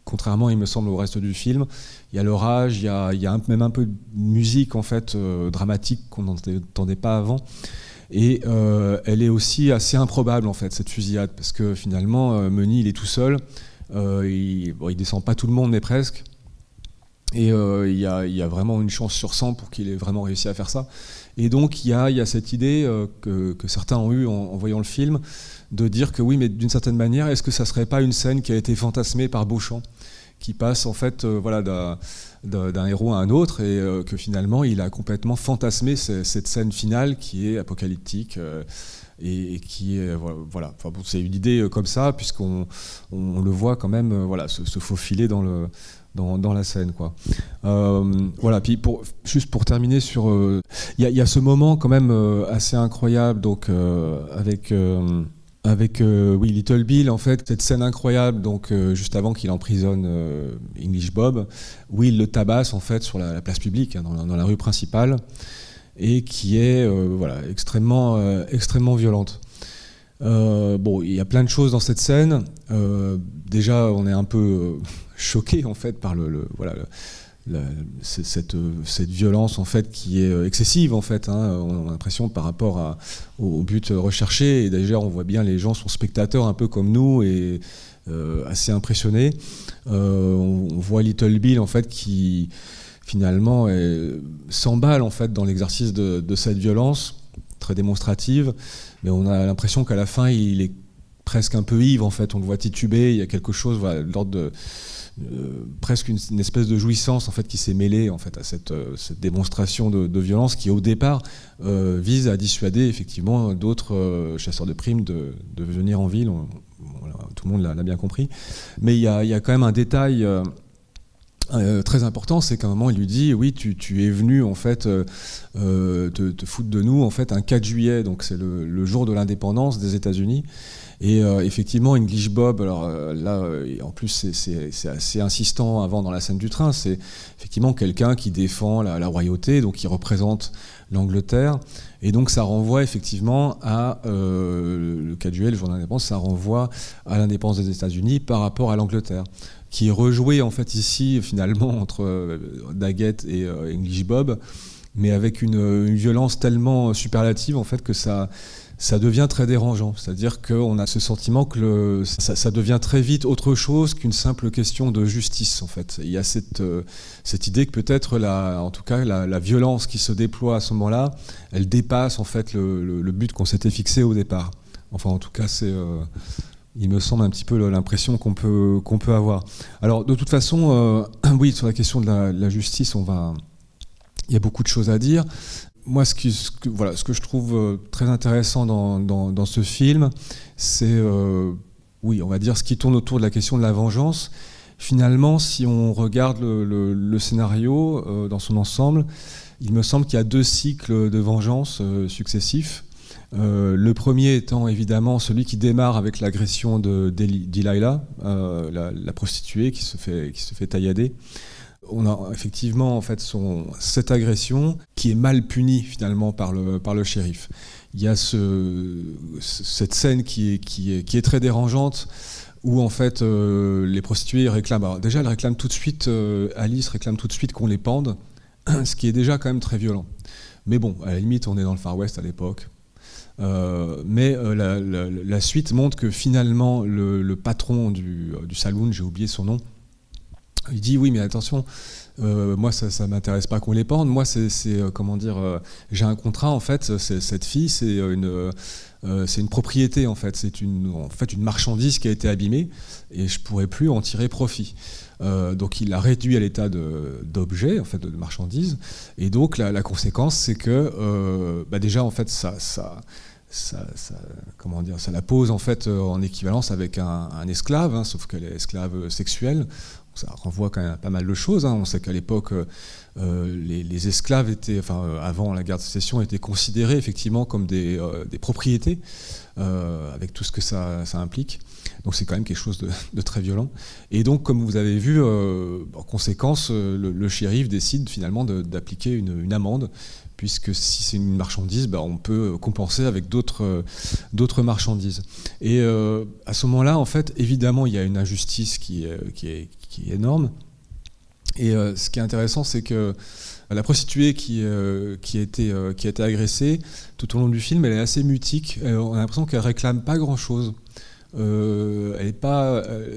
Contrairement, il me semble, au reste du film, il y a l'orage, il y a même un peu de musique en fait dramatique qu'on n'entendait pas avant. Et elle est aussi assez improbable en fait, cette fusillade, parce que finalement Meunier il est tout seul, il descend pas tout le monde mais presque, et il y a vraiment une chance sur 100 pour qu'il ait vraiment réussi à faire ça. Et donc il y a cette idée que certains ont eue en voyant le film, de dire que oui, mais d'une certaine manière, est-ce que ça serait pas une scène qui a été fantasmée par Beauchamp, qui passe en fait d'un héros à un autre, et que finalement il a complètement fantasmé cette scène finale qui est apocalyptique et qui est c'est une idée comme ça, puisqu'on le voit quand même se faufiler dans la scène, quoi. Puis juste pour terminer sur il y a ce moment quand même assez incroyable donc avec Little Bill, en fait, cette scène incroyable, donc juste avant qu'il emprisonne English Bob, où il le tabasse en fait sur la place publique, hein, dans la rue principale, et qui est extrêmement violente. Il y a plein de choses dans cette scène. Déjà, on est un peu choqué en fait par cette violence en fait qui est excessive en fait, hein. On a l'impression par rapport au but recherché, et d'ailleurs on voit bien les gens sont spectateurs un peu comme nous et assez impressionnés. On voit Little Bill en fait qui finalement s'emballe en fait dans l'exercice de cette violence très démonstrative, mais on a l'impression qu'à la fin il est presque un peu ivre en fait, on le voit tituber, il y a quelque chose de l'ordre de presque une espèce de jouissance en fait qui s'est mêlée en fait à cette démonstration de violence qui au départ vise à dissuader effectivement d'autres chasseurs de primes de venir en ville. Tout le monde l'a bien compris, mais il y a quand même un détail très important, c'est qu'à un moment il lui dit oui, tu es venu en fait te foutre de nous en fait un 4 juillet, donc c'est le jour de l'indépendance des États-Unis. Et effectivement, English Bob, alors là, en plus c'est assez insistant avant dans la scène du train, c'est effectivement quelqu'un qui défend la royauté, donc qui représente l'Angleterre, et donc ça renvoie effectivement à le 4 juillet, le jour de l'indépendance, ça renvoie à l'indépendance des États-Unis par rapport à l'Angleterre, qui est rejoué en fait ici finalement entre Daggett et English Bob, mais avec une violence tellement superlative en fait que ça devient très dérangeant. C'est-à-dire qu'on a ce sentiment que ça devient très vite autre chose qu'une simple question de justice, en fait. Il y a cette idée que peut-être, en tout cas, la violence qui se déploie à ce moment-là, elle dépasse en fait le but qu'on s'était fixé au départ. Enfin, en tout cas, il me semble un petit peu l'impression qu'on peut avoir. Alors, de toute façon, oui, sur la question de la justice, il y a beaucoup de choses à dire. Moi, ce que je trouve très intéressant dans ce film, c'est, on va dire, ce qui tourne autour de la question de la vengeance. Finalement, si on regarde le scénario dans son ensemble, il me semble qu'il y a 2 cycles de vengeance successifs. Le premier étant évidemment celui qui démarre avec l'agression de Delilah, la prostituée qui se fait taillader. On a effectivement en fait cette agression qui est mal punie finalement par le shérif. Il y a cette scène qui est très dérangeante où en fait les prostituées réclament. Alors, déjà elles réclament tout de suite, Alice réclame tout de suite qu'on les pende, ce qui est déjà quand même très violent. Mais bon, à la limite on est dans le Far West à l'époque. Mais la suite montre que finalement le patron du saloon, j'ai oublié son nom, il dit oui mais attention, moi ça m'intéresse pas qu'on les pende, moi comment dire, j'ai un contrat en fait, cette fille c'est une propriété en fait, c'est une marchandise qui a été abîmée et je pourrais plus en tirer profit. Donc il l'a réduit à l'état d'objet, en fait, de marchandise, et donc la conséquence c'est que déjà en fait comment dire, ça la pose en fait en équivalence avec un esclave, hein, sauf qu'elle est esclave sexuelle. Ça renvoie quand même à pas mal de choses. Hein. On sait qu'à l'époque, les esclaves étaient, avant la guerre de sécession, étaient considérés effectivement comme des propriétés, avec tout ce que ça implique. Donc c'est quand même quelque chose de très violent. Et donc, comme vous avez vu, en conséquence, le shérif décide finalement d'appliquer une amende, puisque si c'est une marchandise, on peut compenser avec d'autres marchandises. Et à ce moment-là, en fait, évidemment, il y a une injustice qui est énorme. Et ce qui est intéressant, c'est que la prostituée qui a été agressée, tout au long du film, elle est assez mutique. On a l'impression qu'elle réclame pas grand-chose.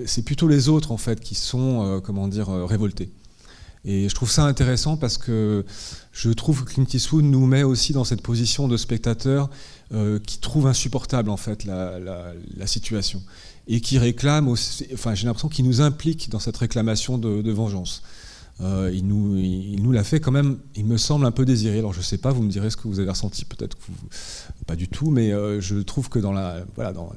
C'est plutôt les autres, en fait, qui sont, révoltés. Et je trouve ça intéressant parce que je trouve que Clint Eastwood nous met aussi dans cette position de spectateur qui trouve insupportable en fait la situation et qui réclame aussi, j'ai l'impression qu'il nous implique dans cette réclamation de vengeance. Il nous l'a fait quand même, il me semble un peu désiré. Alors je sais pas, vous me direz ce que vous avez ressenti, peut-être que pas du tout, mais je trouve que dans la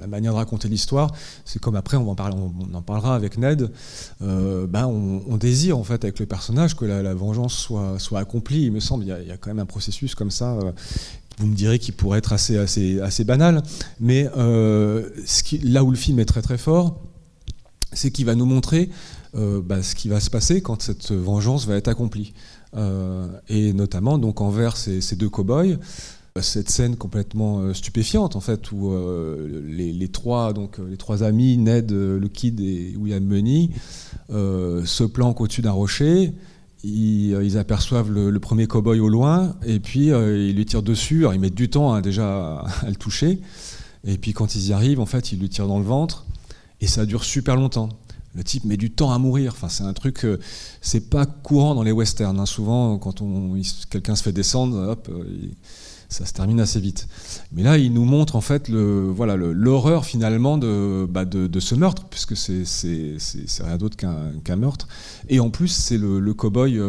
manière de raconter l'histoire, c'est comme après on en parlera avec Ned, on désire en fait avec le personnage que la vengeance soit accomplie. Il me semble, il y a quand même un processus comme ça. Vous me direz qu'il pourrait être assez banal, mais là où le film est très très fort, c'est qu'il va nous montrer ce qui va se passer quand cette vengeance va être accomplie. Et notamment donc envers ces 2 cow-boys, cette scène complètement stupéfiante en fait, où les trois amis, Ned, le Kid et William Munny, se planquent au-dessus d'un rocher. Ils aperçoivent le premier cow-boy au loin, et puis ils lui tirent dessus. Alors, ils mettent du temps déjà à le toucher, et puis quand ils y arrivent, en fait, ils lui tirent dans le ventre, et ça dure super longtemps. Le type met du temps à mourir. C'est un truc, c'est pas courant dans les westerns. Hein. Souvent, quand quelqu'un se fait descendre, hop, ça se termine assez vite. Mais là, il nous montre en fait l'horreur finalement de ce meurtre, puisque c'est rien d'autre qu'un meurtre. Et en plus, c'est le cow-boy,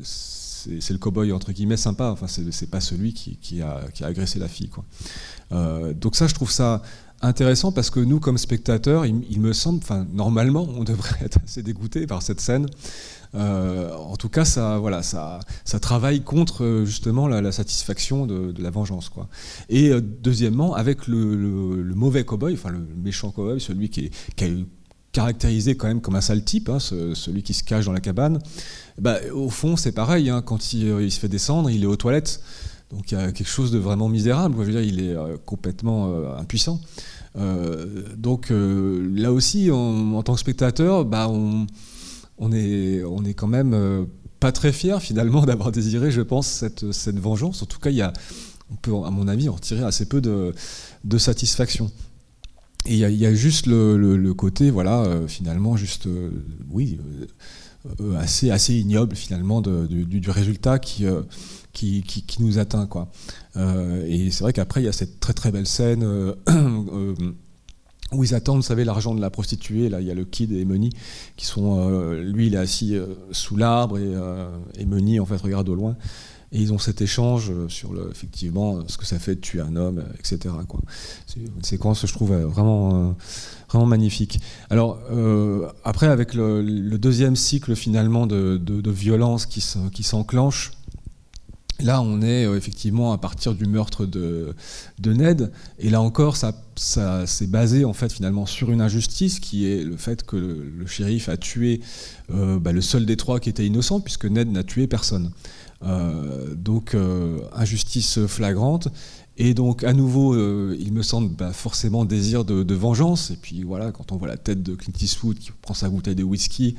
c'est le cow-boy entre guillemets sympa. C'est pas celui qui a agressé la fille, quoi. Donc ça, je trouve ça intéressant parce que nous, comme spectateurs, il me semble, normalement, on devrait être assez dégoûté par cette scène. En tout cas, ça travaille contre justement la satisfaction de la vengeance, quoi. Et deuxièmement, avec le mauvais cow-boy, le méchant cow-boy, celui qui est caractérisé quand même comme un sale type, hein, celui qui se cache dans la cabane, au fond, c'est pareil. Hein, quand il se fait descendre, il est aux toilettes. Donc il y a quelque chose de vraiment misérable. Je veux dire, il est complètement impuissant. Donc là aussi, en tant que spectateur, on est quand même pas très fiers finalement d'avoir désiré, je pense, cette vengeance. En tout cas, on peut, à mon avis, en retirer assez peu de satisfaction. Et il y a juste le côté, finalement, juste, assez ignoble finalement du résultat qui nous atteint, quoi. Et c'est vrai qu'après il y a cette très très belle scène où ils attendent, vous savez, l'argent de la prostituée. Là il y a le Kid et Munny qui sont, lui il est assis sous l'arbre et Munny en fait regarde au loin. Et ils ont cet échange sur effectivement ce que ça fait de tuer un homme, etc., quoi. C'est une séquence, je trouve, vraiment magnifique. Alors, après, avec le deuxième cycle finalement de violence qui s'enclenche, Là, on est effectivement à partir du meurtre de Ned, et là encore, ça c'est basé en fait finalement sur une injustice qui est le fait que le shérif a tué le seul des trois qui était innocent, puisque Ned n'a tué personne. Donc injustice flagrante. Et donc, à nouveau, il me semble forcément désir de vengeance. Et puis voilà, quand on voit la tête de Clint Eastwood qui prend sa bouteille de whisky,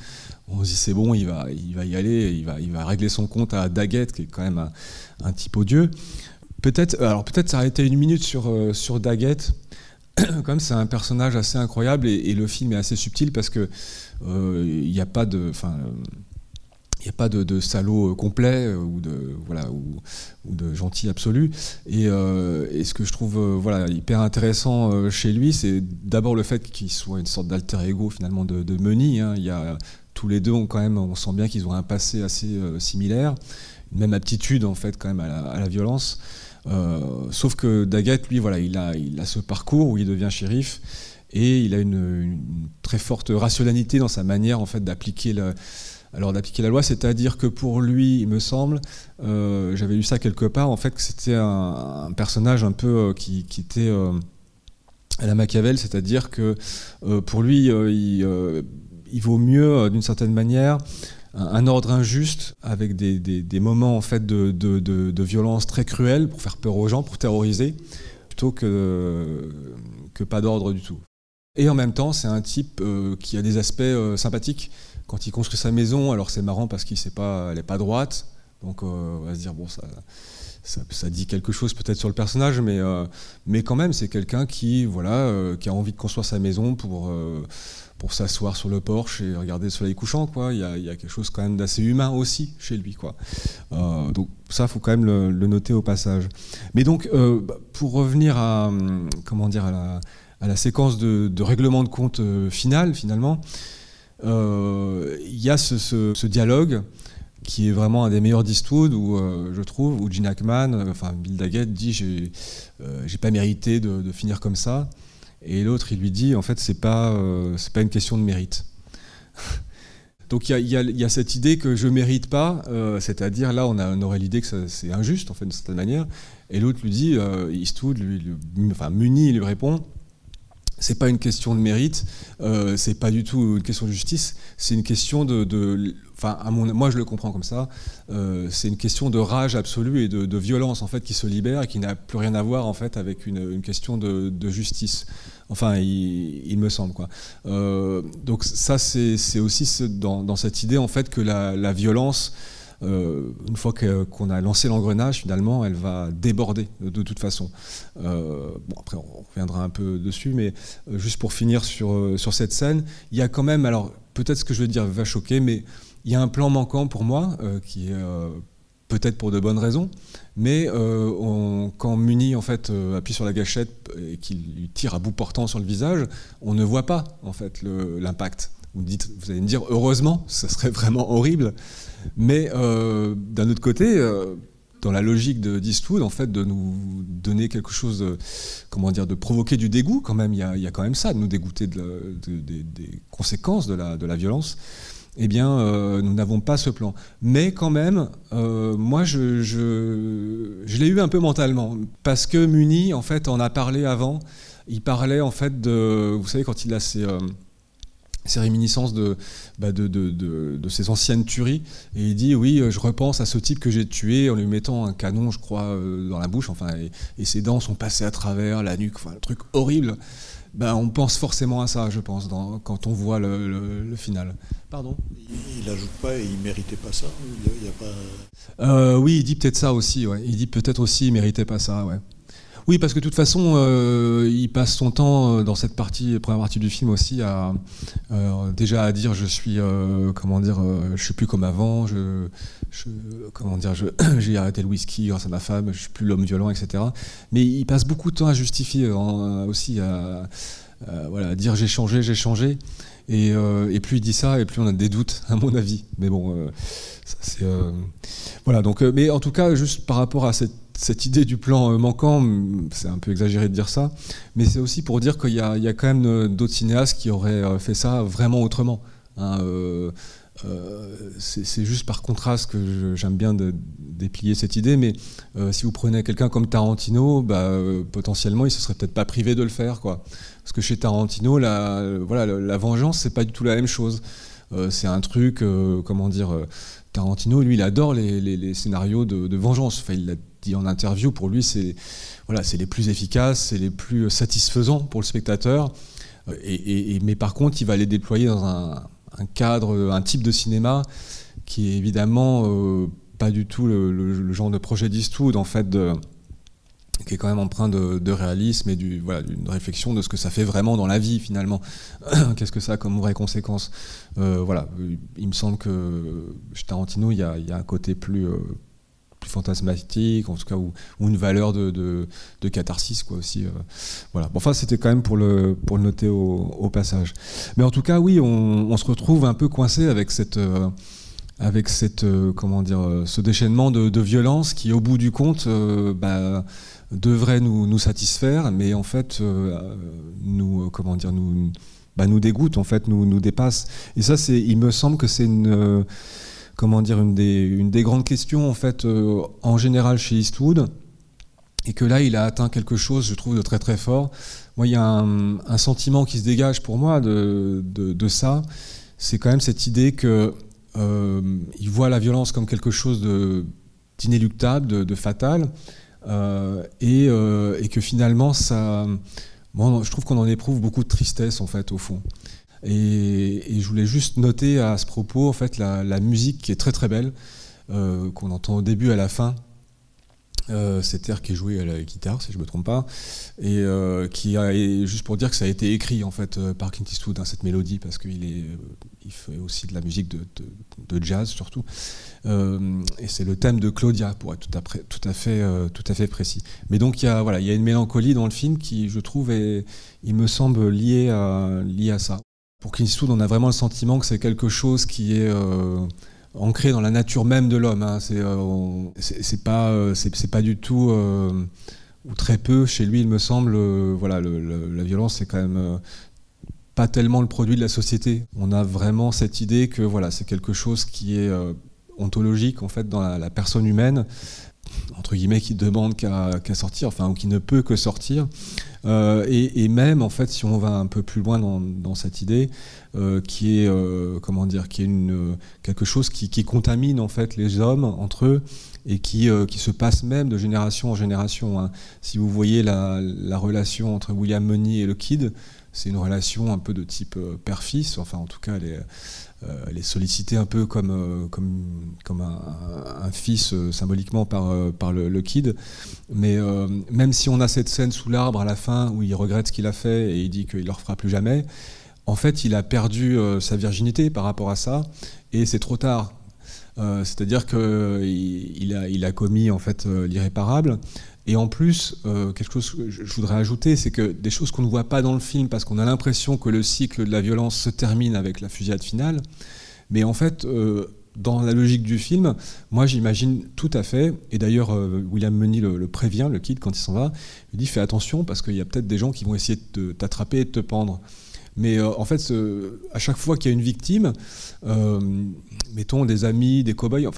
on se dit c'est bon, il va y aller, il va régler son compte à Daggett, qui est quand même un type odieux. Peut-être s'arrêter une minute sur Daggett. Comme c'est un personnage assez incroyable et le film est assez subtil parce que il n'y a pas de, il n'y a pas de salaud complet ou de gentil absolu. Et ce que je trouve hyper intéressant chez lui, c'est d'abord le fait qu'il soit une sorte d'alter ego finalement de Money. Hein. Tous les deux on sent bien qu'ils ont un passé assez similaire, une même aptitude en fait quand même à la violence. Sauf que Daggett, lui, il a ce parcours où il devient shérif et il a une très forte rationalité dans sa manière en fait d'appliquer la loi, c'est-à-dire que pour lui, il me semble, j'avais lu ça quelque part, en fait, que c'était un personnage un peu qui était à la Machiavel, c'est-à-dire que pour lui, il vaut mieux, d'une certaine manière, un ordre injuste avec des moments en fait de violence très cruelle pour faire peur aux gens, pour terroriser, plutôt que pas d'ordre du tout. Et en même temps, c'est un type qui a des aspects sympathiques. Quand il construit sa maison, alors c'est marrant parce qu'il elle n'est pas droite, donc on va se dire bon ça dit quelque chose peut-être sur le personnage, mais quand même c'est quelqu'un qui a envie de construire sa maison pour s'asseoir sur le porche et regarder le soleil couchant, quoi. Il y a quelque chose quand même d'assez humain aussi chez lui, quoi. Donc ça faut quand même le noter au passage. Mais donc pour revenir à la séquence de règlement de compte finalement. Il y a ce dialogue qui est vraiment un des meilleurs d'Eastwood où je trouve où Gene Hackman, Bill Daggett dit j'ai pas mérité de finir comme ça, et l'autre il lui dit en fait c'est pas une question de mérite. Donc il y a cette idée que je mérite pas, c'est-à-dire là on aurait l'idée que c'est injuste en fait d'une certaine manière, et l'autre lui dit Eastwood Muni lui répond. C'est pas une question de mérite, c'est pas du tout une question de justice, c'est une question moi je le comprends comme ça, c'est une question de rage absolue et de violence en fait qui se libère et qui n'a plus rien à voir en fait avec une question de justice. Enfin, il me semble, quoi. Donc ça c'est aussi dans cette idée en fait que la violence, une fois qu'on a lancé l'engrenage, finalement, elle va déborder de toute façon. Après, on reviendra un peu dessus, mais juste pour finir sur cette scène, il y a quand même, alors peut-être ce que je vais dire va choquer, mais il y a un plan manquant pour moi, qui est peut-être pour de bonnes raisons, mais quand Muni en fait appuie sur la gâchette et qu'il lui tire à bout portant sur le visage, on ne voit pas en fait l'impact. Vous allez me dire heureusement, ça serait vraiment horrible. Mais d'un autre côté, dans la logique d'Eastwood, en fait, de nous donner quelque chose, de provoquer du dégoût, quand même, il y a quand même ça, de nous dégoûter des conséquences de la violence. Eh bien, nous n'avons pas ce plan. Mais quand même, moi, je l'ai eu un peu mentalement, parce que Muni, en fait, en a parlé avant. Il parlait, en fait, vous savez, quand il a ces réminiscences de ses anciennes tueries, et il dit oui, je repense à ce type que j'ai tué en lui mettant un canon, je crois, dans la bouche, et ses dents sont passées à travers la nuque, un truc horrible. On pense forcément à ça, je pense, quand on voit le final. Pardon ? Il n'ajoute pas et il ne méritait pas ça. Il y a pas... Oui, il dit peut-être ça aussi. Ouais. Il dit peut-être aussi il ne méritait pas ça. Ouais. Oui, parce que de toute façon, il passe son temps dans cette première partie du film aussi déjà à dire je suis, je suis plus comme avant, j'ai arrêté le whisky grâce à ma femme, je suis plus l'homme violent, etc. Mais il passe beaucoup de temps à justifier aussi à dire j'ai changé. Et plus il dit ça, et plus on a des doutes, à mon avis. Mais bon, ça, c'est voilà. Donc, mais en tout cas, juste par rapport à cette idée du plan manquant, c'est un peu exagéré de dire ça, mais c'est aussi pour dire qu'il y a quand même d'autres cinéastes qui auraient fait ça vraiment autrement. C'est juste par contraste que j'aime bien déplier cette idée, mais si vous prenez quelqu'un comme Tarantino, potentiellement il se serait peut-être pas privé de le faire, quoi. Parce que chez Tarantino, la vengeance, c'est pas du tout la même chose. C'est un truc, Tarantino, lui, il adore les scénarios de vengeance. Enfin, il l'a dit en interview, pour lui, c'est les plus efficaces, c'est les plus satisfaisants pour le spectateur. Mais par contre, il va les déployer dans un cadre, un type de cinéma qui est évidemment pas du tout le genre de projet d'Eastwood, en fait, qui est quand même empreint de réalisme et d'une réflexion de ce que ça fait vraiment dans la vie, finalement. Qu'est-ce que ça a comme vraie conséquence. Il me semble que chez Tarantino, il y a un côté plus fantasmatique, en tout cas, ou une valeur de catharsis, quoi, aussi. C'était quand même pour le noter au passage. Mais en tout cas, oui, on se retrouve un peu coincé avec ce déchaînement de violence qui, au bout du compte, devrait nous satisfaire, mais en fait, nous dégoûte, en fait, nous dépasse. Et ça, il me semble que c'est une des grandes questions, en fait, en général chez Eastwood, et que là, il a atteint quelque chose, je trouve, de très très fort. Moi, il y a un sentiment qui se dégage pour moi de ça, c'est quand même cette idée que il voit la violence comme quelque chose d'inéluctable, de fatal, et que finalement, je trouve qu'on en éprouve beaucoup de tristesse, en fait, au fond. Et je voulais juste noter à ce propos, en fait, la musique qui est très très belle, qu'on entend au début, à la fin. Cet air qui est joué à la guitare, si je ne me trompe pas, et juste pour dire que ça a été écrit, en fait, par Clint Eastwood, cette mélodie, parce qu'il fait aussi de la musique de jazz surtout, et c'est le thème de Claudia, pour être tout à fait précis. Mais donc il y a une mélancolie dans le film qui, je trouve, il me semble liée à ça. Pour Clint Eastwood, on a vraiment le sentiment que c'est quelque chose qui est ancré dans la nature même de l'homme. C'est pas du tout, ou très peu, chez lui, il me semble, la violence, c'est quand même pas tellement le produit de la société. On a vraiment cette idée que c'est quelque chose qui est ontologique, en fait, dans la personne humaine, entre guillemets, qui demande qu'à sortir, ou qui ne peut que sortir. Et même, en fait, si on va un peu plus loin dans cette idée, qui est quelque chose qui contamine, en fait, les hommes entre eux, et qui se passe même de génération en génération. Si vous voyez la relation entre William Munny et le Kid, c'est une relation un peu de type père-fils, en tout cas, elle est sollicitée un peu comme un fils, symboliquement, par le Kid. Mais même si on a cette scène sous l'arbre à la fin où il regrette ce qu'il a fait et il dit qu'il ne le refera plus jamais, en fait, il a perdu sa virginité par rapport à ça, et c'est trop tard. C'est-à-dire qu'il a commis, en fait, l'irréparable. Et en plus, quelque chose que je voudrais ajouter, c'est que des choses qu'on ne voit pas dans le film, parce qu'on a l'impression que le cycle de la violence se termine avec la fusillade finale, mais en fait, dans la logique du film, moi j'imagine tout à fait, et d'ailleurs William Munny le prévient, le Kid, quand il s'en va, il dit « fais attention, parce qu'il y a peut-être des gens qui vont essayer de t'attraper et de te pendre ». Mais en fait, à chaque fois qu'il y a une victime, mettons des amis, des cow-boys,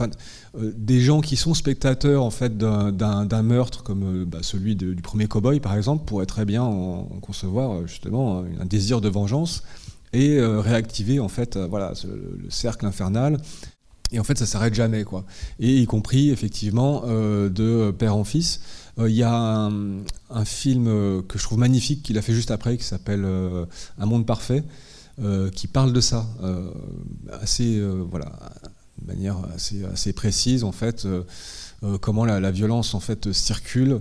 des gens qui sont spectateurs, en fait, d'un meurtre comme celui du premier cow-boy, par exemple, pourraient très bien en concevoir justement un désir de vengeance et réactiver, en fait, le cercle infernal. Et en fait, ça s'arrête jamais, quoi. Et y compris, effectivement, de père en fils. Il y a un film que je trouve magnifique qu'il a fait juste après, qui s'appelle Un monde parfait, qui parle de ça, de manière assez précise, en fait, comment la violence, en fait, circule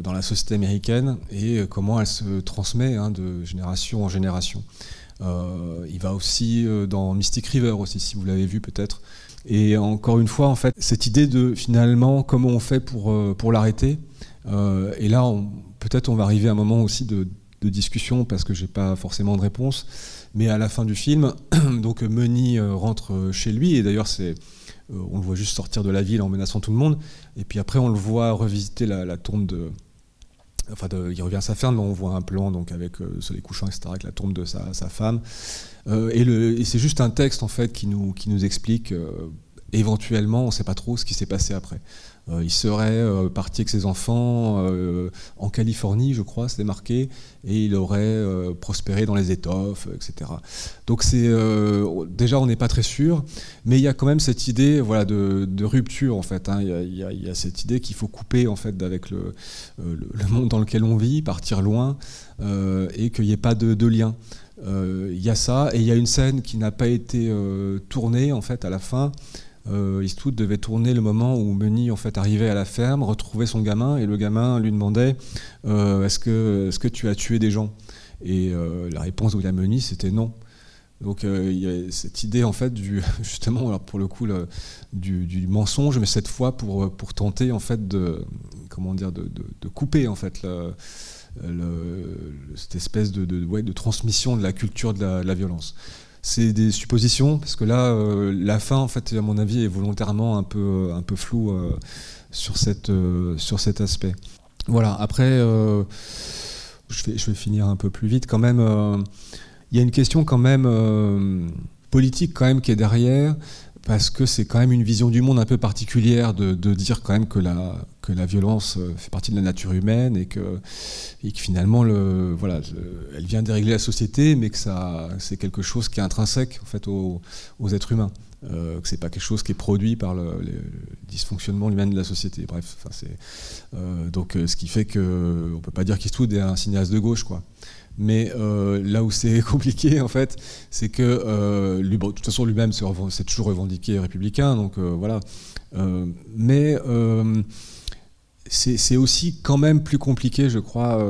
dans la société américaine et comment elle se transmet de génération en génération. Il va aussi dans Mystic River aussi, si vous l'avez vu peut-être. Et encore une fois, en fait, cette idée de finalement comment on fait pour l'arrêter. Et là, peut-être on va arriver à un moment aussi de discussion parce que j'ai pas forcément de réponse. Mais à la fin du film, donc Munny rentre chez lui et d'ailleurs on le voit juste sortir de la ville en menaçant tout le monde. Et puis après, on le voit revisiter la tombe Enfin, il revient à sa ferme, mais on voit un plan donc avec le soleil couchant, etc., avec la tombe de sa femme. Et c'est juste un texte en fait qui nous explique éventuellement, on ne sait pas trop ce qui s'est passé après. Il serait parti avec ses enfants en Californie, je crois, c'était marqué, et il aurait prospéré dans les étoffes, etc. Donc déjà, on n'est pas très sûr, mais il y a quand même cette idée, voilà, de rupture, en fait. Hein. Il y a cette idée qu'il faut couper en fait, avec le monde dans lequel on vit, partir loin, et qu'il n'y ait pas de lien. Il y a ça, et il y a une scène qui n'a pas été tournée, en fait, à la fin. Eastwood devait tourner le moment où Meunier en fait arrivait à la ferme, retrouvait son gamin et le gamin lui demandait est-ce que tu as tué des gens, et la réponse de William Meunier c'était non. Donc il y a cette idée en fait justement, alors pour le coup du mensonge, mais cette fois pour tenter en fait de couper en fait cette espèce de transmission de la culture de la violence. C'est des suppositions, parce que là, la fin, en fait, à mon avis, est volontairement un peu floue sur cet aspect. Voilà, après, je vais finir un peu plus vite. Quand même, il y a une question quand même politique quand même qui est derrière, parce que c'est quand même une vision du monde un peu particulière de dire quand même que la violence fait partie de la nature humaine et que finalement elle vient dérégler la société, mais que c'est quelque chose qui est intrinsèque en fait aux êtres humains, que c'est pas quelque chose qui est produit par le dysfonctionnement humain de la société. Bref, donc ce qui fait que on peut pas dire qu'Eastwood est un cinéaste de gauche, quoi. Mais là où c'est compliqué, en fait, c'est que lui, de toute façon, lui-même s'est toujours revendiqué républicain, donc voilà. Mais c'est aussi quand même plus compliqué, je crois,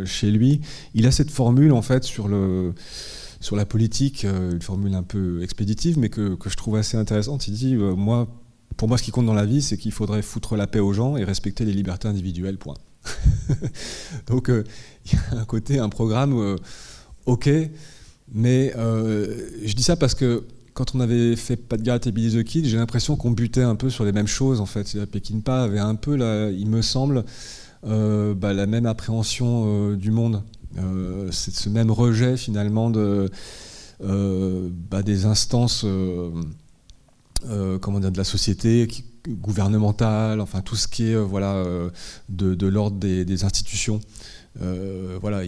chez lui. Il a cette formule, en fait, sur la politique, une formule un peu expéditive, mais que je trouve assez intéressante. Il dit, pour moi, ce qui compte dans la vie, c'est qu'il faudrait foutre la paix aux gens et respecter les libertés individuelles, point. Donc il y a un côté, un programme ok, mais je dis ça parce que quand on avait fait Pas de Garrett et Billy the Kid, j'ai l'impression qu'on butait un peu sur les mêmes choses en fait. Peckinpah avait un peu, il me semble, la même appréhension du monde, c'est ce même rejet finalement des instances de la société gouvernementale, enfin tout ce qui est de l'ordre des institutions. Voilà,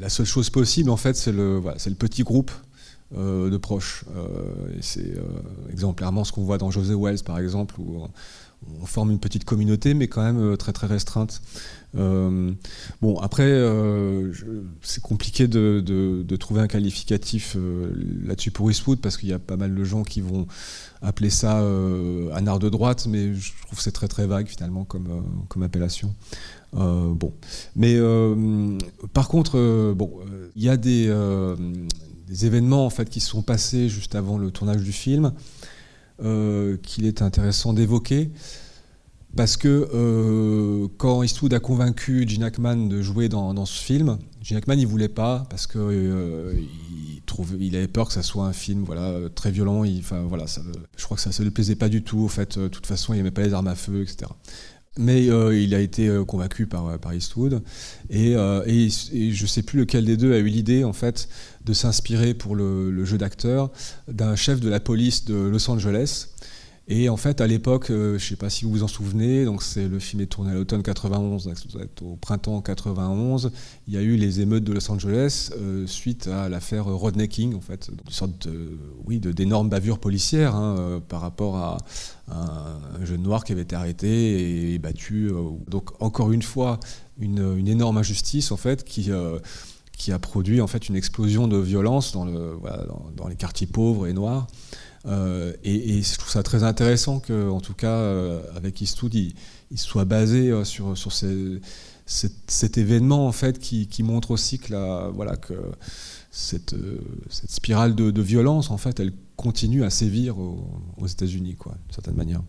la seule chose possible en fait, c'est le petit groupe de proches. Et c'est exemplairement ce qu'on voit dans José Wells par exemple, où on forme une petite communauté, mais quand même très très restreinte. Bon, après, c'est compliqué de trouver un qualificatif là-dessus pour Eastwood, parce qu'il y a pas mal de gens qui vont appeler ça un art de droite, mais je trouve que c'est très très vague finalement comme appellation. Bon, mais par contre, il y a des événements en fait qui se sont passés juste avant le tournage du film qu'il est intéressant d'évoquer, parce que quand Eastwood a convaincu Gene Hackman de jouer dans ce film, Gene Hackman il voulait pas, parce que il avait peur que ça soit un film très violent. Je crois que ça ne lui plaisait pas du tout. En fait, de toute façon, il n'aimait pas les armes à feu, etc. Mais il a été convaincu par Eastwood, et je ne sais plus lequel des deux a eu l'idée en fait de s'inspirer pour le jeu d'acteur d'un chef de la police de Los Angeles. Et en fait, à l'époque, je ne sais pas si vous vous en souvenez, donc le film est tourné à l'automne 91, donc ça doit être au printemps 91. Il y a eu les émeutes de Los Angeles suite à l'affaire Rodney King, en fait, une sorte d'énorme bavure policière par rapport à un jeune noir qui avait été arrêté et battu. Donc encore une fois, une énorme injustice en fait qui a produit en fait une explosion de violence dans les quartiers pauvres et noirs. Et je trouve ça très intéressant qu'en tout cas avec Eastwood il soit basé sur cet événement en fait qui montre aussi que cette spirale de violence en fait elle continue à sévir aux États-Unis, quoi, d'une certaine manière.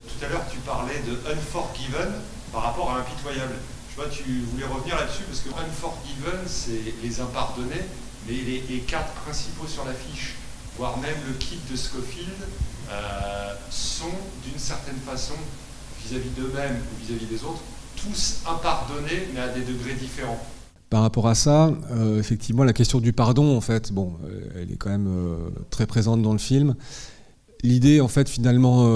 Tout à l'heure tu parlais de Unforgiven par rapport à Impitoyable. Je vois tu voulais revenir là-dessus parce que Unforgiven c'est les impardonnés, mais les quatre principaux sur l'affiche, voire même le kit de Scofield, sont d'une certaine façon, vis-à-vis d'eux-mêmes ou vis-à-vis des autres, tous impardonnés, mais à des degrés différents. Par rapport à ça, effectivement, la question du pardon, en fait, bon, elle est quand même très présente dans le film. L'idée, en fait, finalement,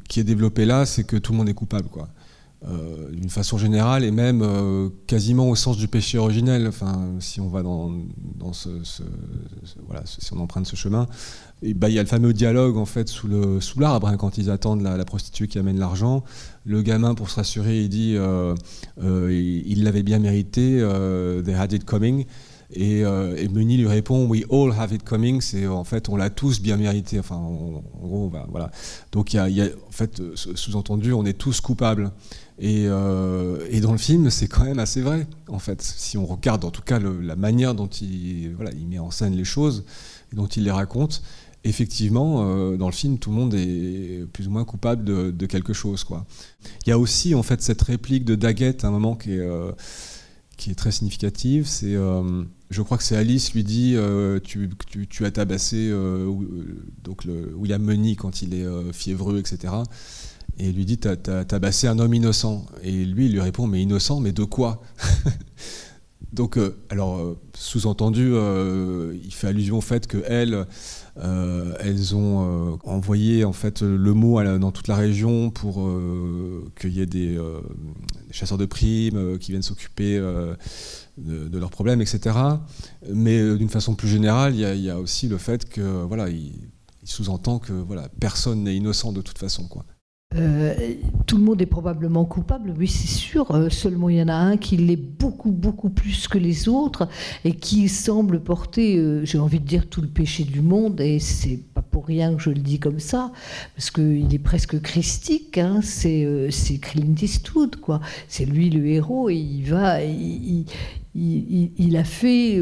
qui est développée là, c'est que tout le monde est coupable, quoi. D'une façon générale, et même quasiment au sens du péché originel. Enfin, si on va dans voilà, si on emprunte ce chemin, et bah, y a le fameux dialogue en fait sous l'arbre, hein, quand ils attendent la prostituée qui amène l'argent. Le gamin, pour se rassurer, il dit il l'avait bien mérité, they had it coming. Et Meunier lui répond we all have it coming, c'est en fait on l'a tous bien mérité. Enfin, en gros, voilà. Donc il y a en fait sous-entendu on est tous coupables. Et dans le film, c'est quand même assez vrai, en fait. Si on regarde, en tout cas, la manière dont il met en scène les choses, et dont il les raconte, effectivement, dans le film, tout le monde est plus ou moins coupable de quelque chose, quoi. Il y a aussi, en fait, cette réplique de Daggett, à un moment qui est très significative. C'est, je crois que c'est Alice lui dit tu as tabassé donc William Meunier quand il est fiévreux, etc. Et il lui dit t'as tabassé un homme innocent. Et lui, il lui répond mais innocent, mais de quoi? Donc, alors, sous-entendu, il fait allusion au fait qu'elles ont envoyé en fait le mot dans toute la région pour qu'il y ait des chasseurs de primes qui viennent s'occuper de leurs problèmes, etc. Mais d'une façon plus générale, il y a aussi le fait que voilà, il sous-entend que voilà, personne n'est innocent de toute façon, quoi. Tout le monde est probablement coupable, oui, c'est sûr. Seulement, il y en a un qui l'est beaucoup, beaucoup plus que les autres et qui semble porter, j'ai envie de dire, tout le péché du monde. Et c'est pas pour rien que je le dis comme ça, parce qu'il est presque christique. Hein, c'est Clint Eastwood, quoi. C'est lui le héros et il a fait.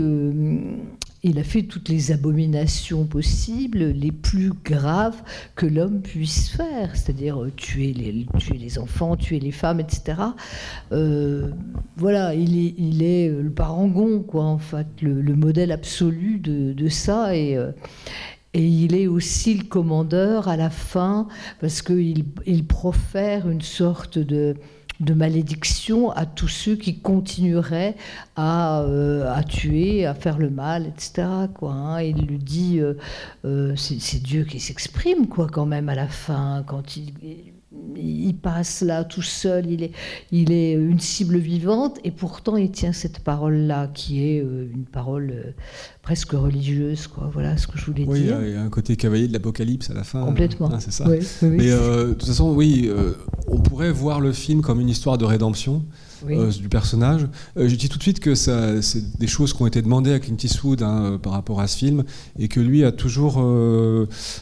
Il a fait toutes les abominations possibles, les plus graves que l'homme puisse faire, c'est-à-dire tuer les enfants, tuer les femmes, etc. Voilà, il est le parangon, quoi, en fait, le modèle absolu de ça. Et il est aussi le commandeur à la fin, parce qu'il profère une sorte de malédiction à tous ceux qui continueraient à tuer, à faire le mal, etc. Quoi, hein. Il lui dit, c'est Dieu qui s'exprime, quoi, quand même, à la fin, quand il passe là tout seul, il est une cible vivante, et pourtant il tient cette parole-là, qui est une parole presque religieuse, quoi. Voilà ce que je voulais dire. Oui, il y a un côté cavalier de l'Apocalypse à la fin. Complètement. Ah, c'est ça. Oui. Mais de toute façon, oui, on pourrait voir le film comme une histoire de rédemption. Oui. Du personnage. Je dis tout de suite que c'est des choses qui ont été demandées à Clint Eastwood, hein, par rapport à ce film, et que lui a toujours,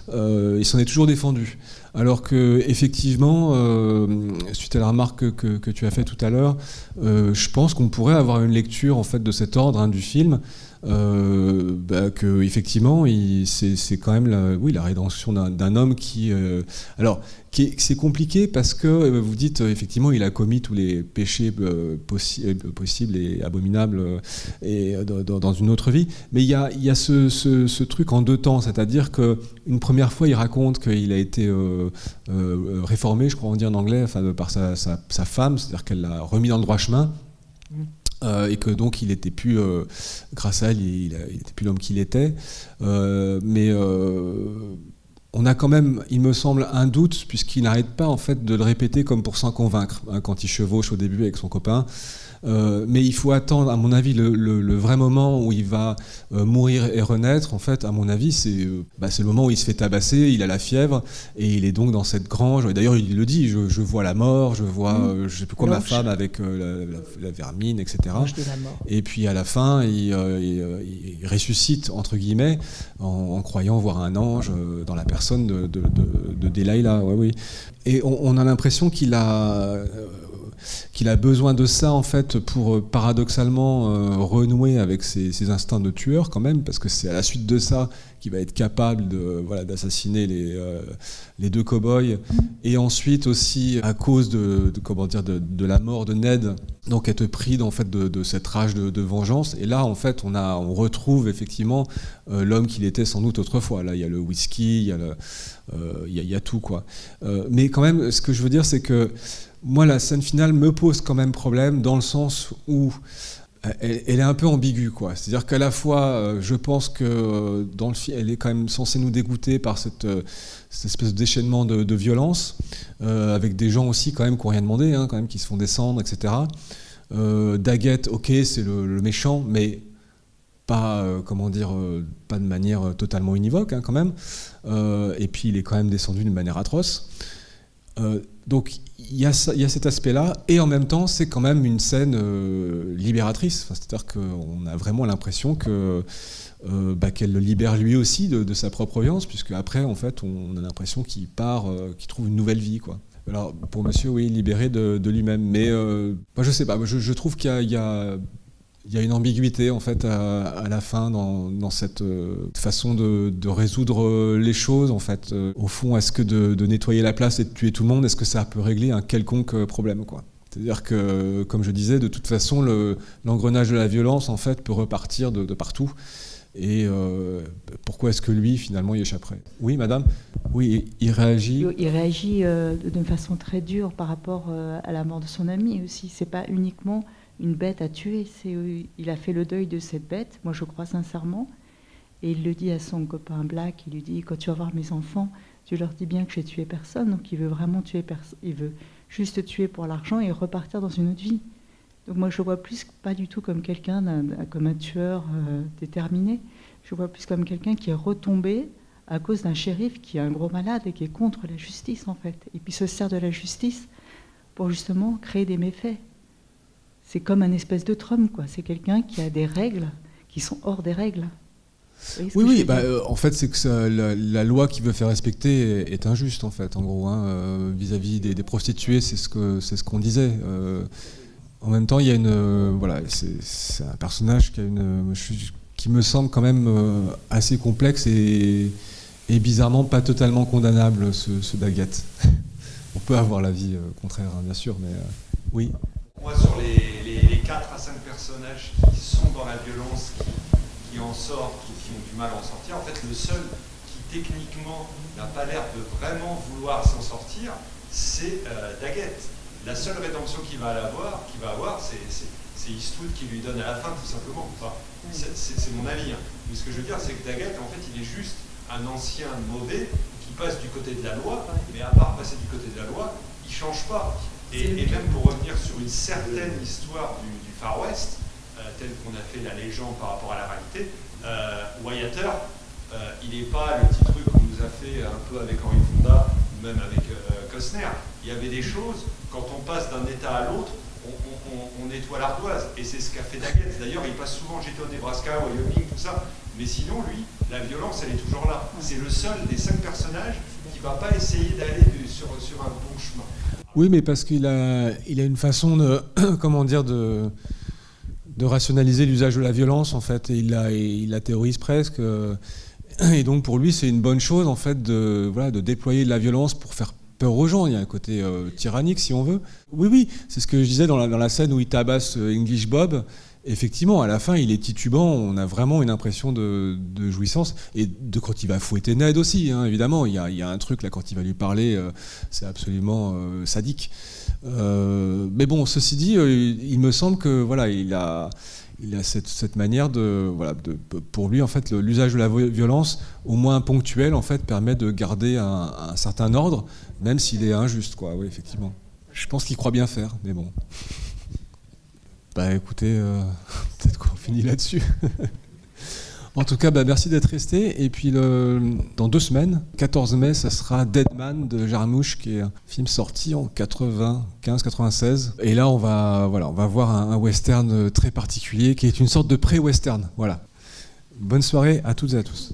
il s'en est toujours défendu. Alors que effectivement, suite à la remarque que tu as faite tout à l'heure, je pense qu'on pourrait avoir une lecture en fait de cet ordre, hein, du film. Que effectivement c'est quand même la rédemption d'un homme qui c'est compliqué parce que vous dites effectivement il a commis tous les péchés possibles et abominables et dans une autre vie, mais il y a ce truc en deux temps, c'est-à-dire qu'une première fois il raconte qu'il a été réformé, je crois on dit en anglais, enfin, par sa femme, c'est-à-dire qu'elle l'a remis dans le droit chemin. Et que donc il n'était plus, grâce à elle, il n'était plus l'homme qu'il était. Mais on a quand même, il me semble, un doute, puisqu'il n'arrête pas en fait de le répéter comme pour s'en convaincre, hein, quand il chevauche au début avec son copain. Mais il faut attendre, à mon avis, le vrai moment où il va mourir et renaître. En fait, à mon avis, c'est le moment où il se fait tabasser, il a la fièvre, et il est donc dans cette grange. Et d'ailleurs, il le dit, je vois la mort, je vois, je sais plus quoi, ma femme avec la vermine, etc. Et puis à la fin, il ressuscite, entre guillemets, en croyant voir un ange dans la personne de Delilah. Ouais, oui. Et on a l'impression qu'il a besoin de ça en fait pour paradoxalement renouer avec ses instincts de tueur quand même, parce que c'est à la suite de ça qu'il va être capable d'assassiner les deux cow-boys, et ensuite aussi à cause de la mort de Ned, donc être pris en fait de cette rage de vengeance. Et là en fait on retrouve effectivement l'homme qu'il était sans doute autrefois. Là il y a le whisky, il y a tout, quoi. Mais quand même, ce que je veux dire, c'est que moi, la scène finale me pose quand même problème, dans le sens où elle est un peu ambiguë, quoi. C'est-à-dire qu'à la fois, je pense que dans le film, elle est quand même censée nous dégoûter par cette espèce de déchaînement de violence, avec des gens aussi quand même qui n'ont rien demandé, hein, quand même, qui se font descendre, etc. Daggett, ok, c'est le méchant, mais pas, pas de manière totalement univoque, hein, quand même. Et puis il est quand même descendu d'une manière atroce. Donc il y a cet aspect-là, et en même temps c'est quand même une scène libératrice. C'est-à-dire qu'on a vraiment l'impression qu'elle le libère lui aussi de sa propre violence, puisque après en fait on a l'impression qu'il part, qu'il trouve une nouvelle vie, quoi. Alors pour monsieur, oui, libéré de lui-même, mais moi je sais pas, je trouve qu'il y a une ambiguïté en fait à la fin dans cette façon de résoudre les choses, en fait. Au fond, est-ce que de nettoyer la place et de tuer tout le monde, est-ce que ça peut régler un quelconque problème, quoi? C'est-à-dire que, comme je disais, de toute façon, l'engrenage de la violence en fait peut repartir de partout. Et pourquoi est-ce que lui, finalement, y échapperait? Oui, madame? Oui, il réagit. Il réagit d'une façon très dure par rapport à la mort de son ami aussi. C'est pas uniquement une bête à tuer, il a fait le deuil de cette bête, moi je crois sincèrement, et il le dit à son copain Black, il lui dit, quand tu vas voir mes enfants, tu leur dis bien que j'ai tué personne, donc il veut vraiment tuer personne, il veut juste tuer pour l'argent et repartir dans une autre vie. Donc moi je le vois plus pas du tout comme quelqu'un, comme un tueur déterminé, je le vois plus comme quelqu'un qui est retombé à cause d'un shérif qui est un gros malade et qui est contre la justice en fait, et puis se sert de la justice pour justement créer des méfaits. C'est comme un espèce de Trump, quoi. C'est quelqu'un qui a des règles qui sont hors des règles. Oui, en fait, c'est que la loi qu'il veut faire respecter est injuste, en fait, en gros, hein, vis-à-vis des prostituées, c'est ce qu'on disait. En même temps, il y a voilà, c'est un personnage qui me semble quand même assez complexe et bizarrement pas totalement condamnable, ce Daggett. On peut avoir l'avis contraire, hein, bien sûr, mais oui. Moi, sur les 4 à 5 personnages qui sont dans la violence, qui en sortent, qui ont du mal à en sortir, en fait, le seul qui techniquement n'a pas l'air de vraiment vouloir s'en sortir, c'est Daggett. La seule rédemption qu'il va avoir, c'est Eastwood qui lui donne à la fin, tout simplement. Enfin, c'est mon avis. Hein. Mais ce que je veux dire, c'est que Daggett, en fait, il est juste un ancien mauvais qui passe du côté de la loi, mais à part passer du côté de la loi, il ne change pas. Et même pour revenir sur une certaine histoire du Far West, telle qu'on a fait la légende par rapport à la réalité, Wyatter, il n'est pas le petit truc qu'on nous a fait un peu avec Henry Fonda, ou même avec Costner. Il y avait des choses, quand on passe d'un état à l'autre, on nettoie l'ardoise. Et c'est ce qu'a fait Daggett. D'ailleurs, il passe souvent, j'étais au Nebraska, Wyoming, tout ça. Mais sinon, lui, la violence, elle est toujours là. C'est le seul des 5 personnages qui ne va pas essayer d'aller sur un bon chemin. Oui, mais parce qu'il a une façon de, comment dire, de rationaliser l'usage de la violence, en fait, et il la théorise presque. Et donc, pour lui, c'est une bonne chose, en fait, de déployer de la violence pour faire peur aux gens. Il y a un côté tyrannique, si on veut. Oui, c'est ce que je disais dans la scène où il tabasse English Bob. Effectivement, à la fin, il est titubant, on a vraiment une impression de jouissance, et de quand il va fouetter Ned aussi, hein, évidemment, il y a un truc là, quand il va lui parler, c'est absolument sadique. Mais bon, ceci dit, il me semble que voilà, il a cette manière pour lui, en fait, l'usage de la violence, au moins ponctuel, en fait, permet de garder un certain ordre, même s'il est injuste, quoi. Oui, effectivement. Je pense qu'il croit bien faire, mais bon. Bah écoutez, peut-être qu'on finit là-dessus. En tout cas, merci d'être resté. Et puis dans 2 semaines, 14 mai, ça sera Dead Man de Jarmusch, qui est un film sorti en 95-96. Et là, on va voir un western très particulier, qui est une sorte de pré-western. Voilà. Bonne soirée à toutes et à tous.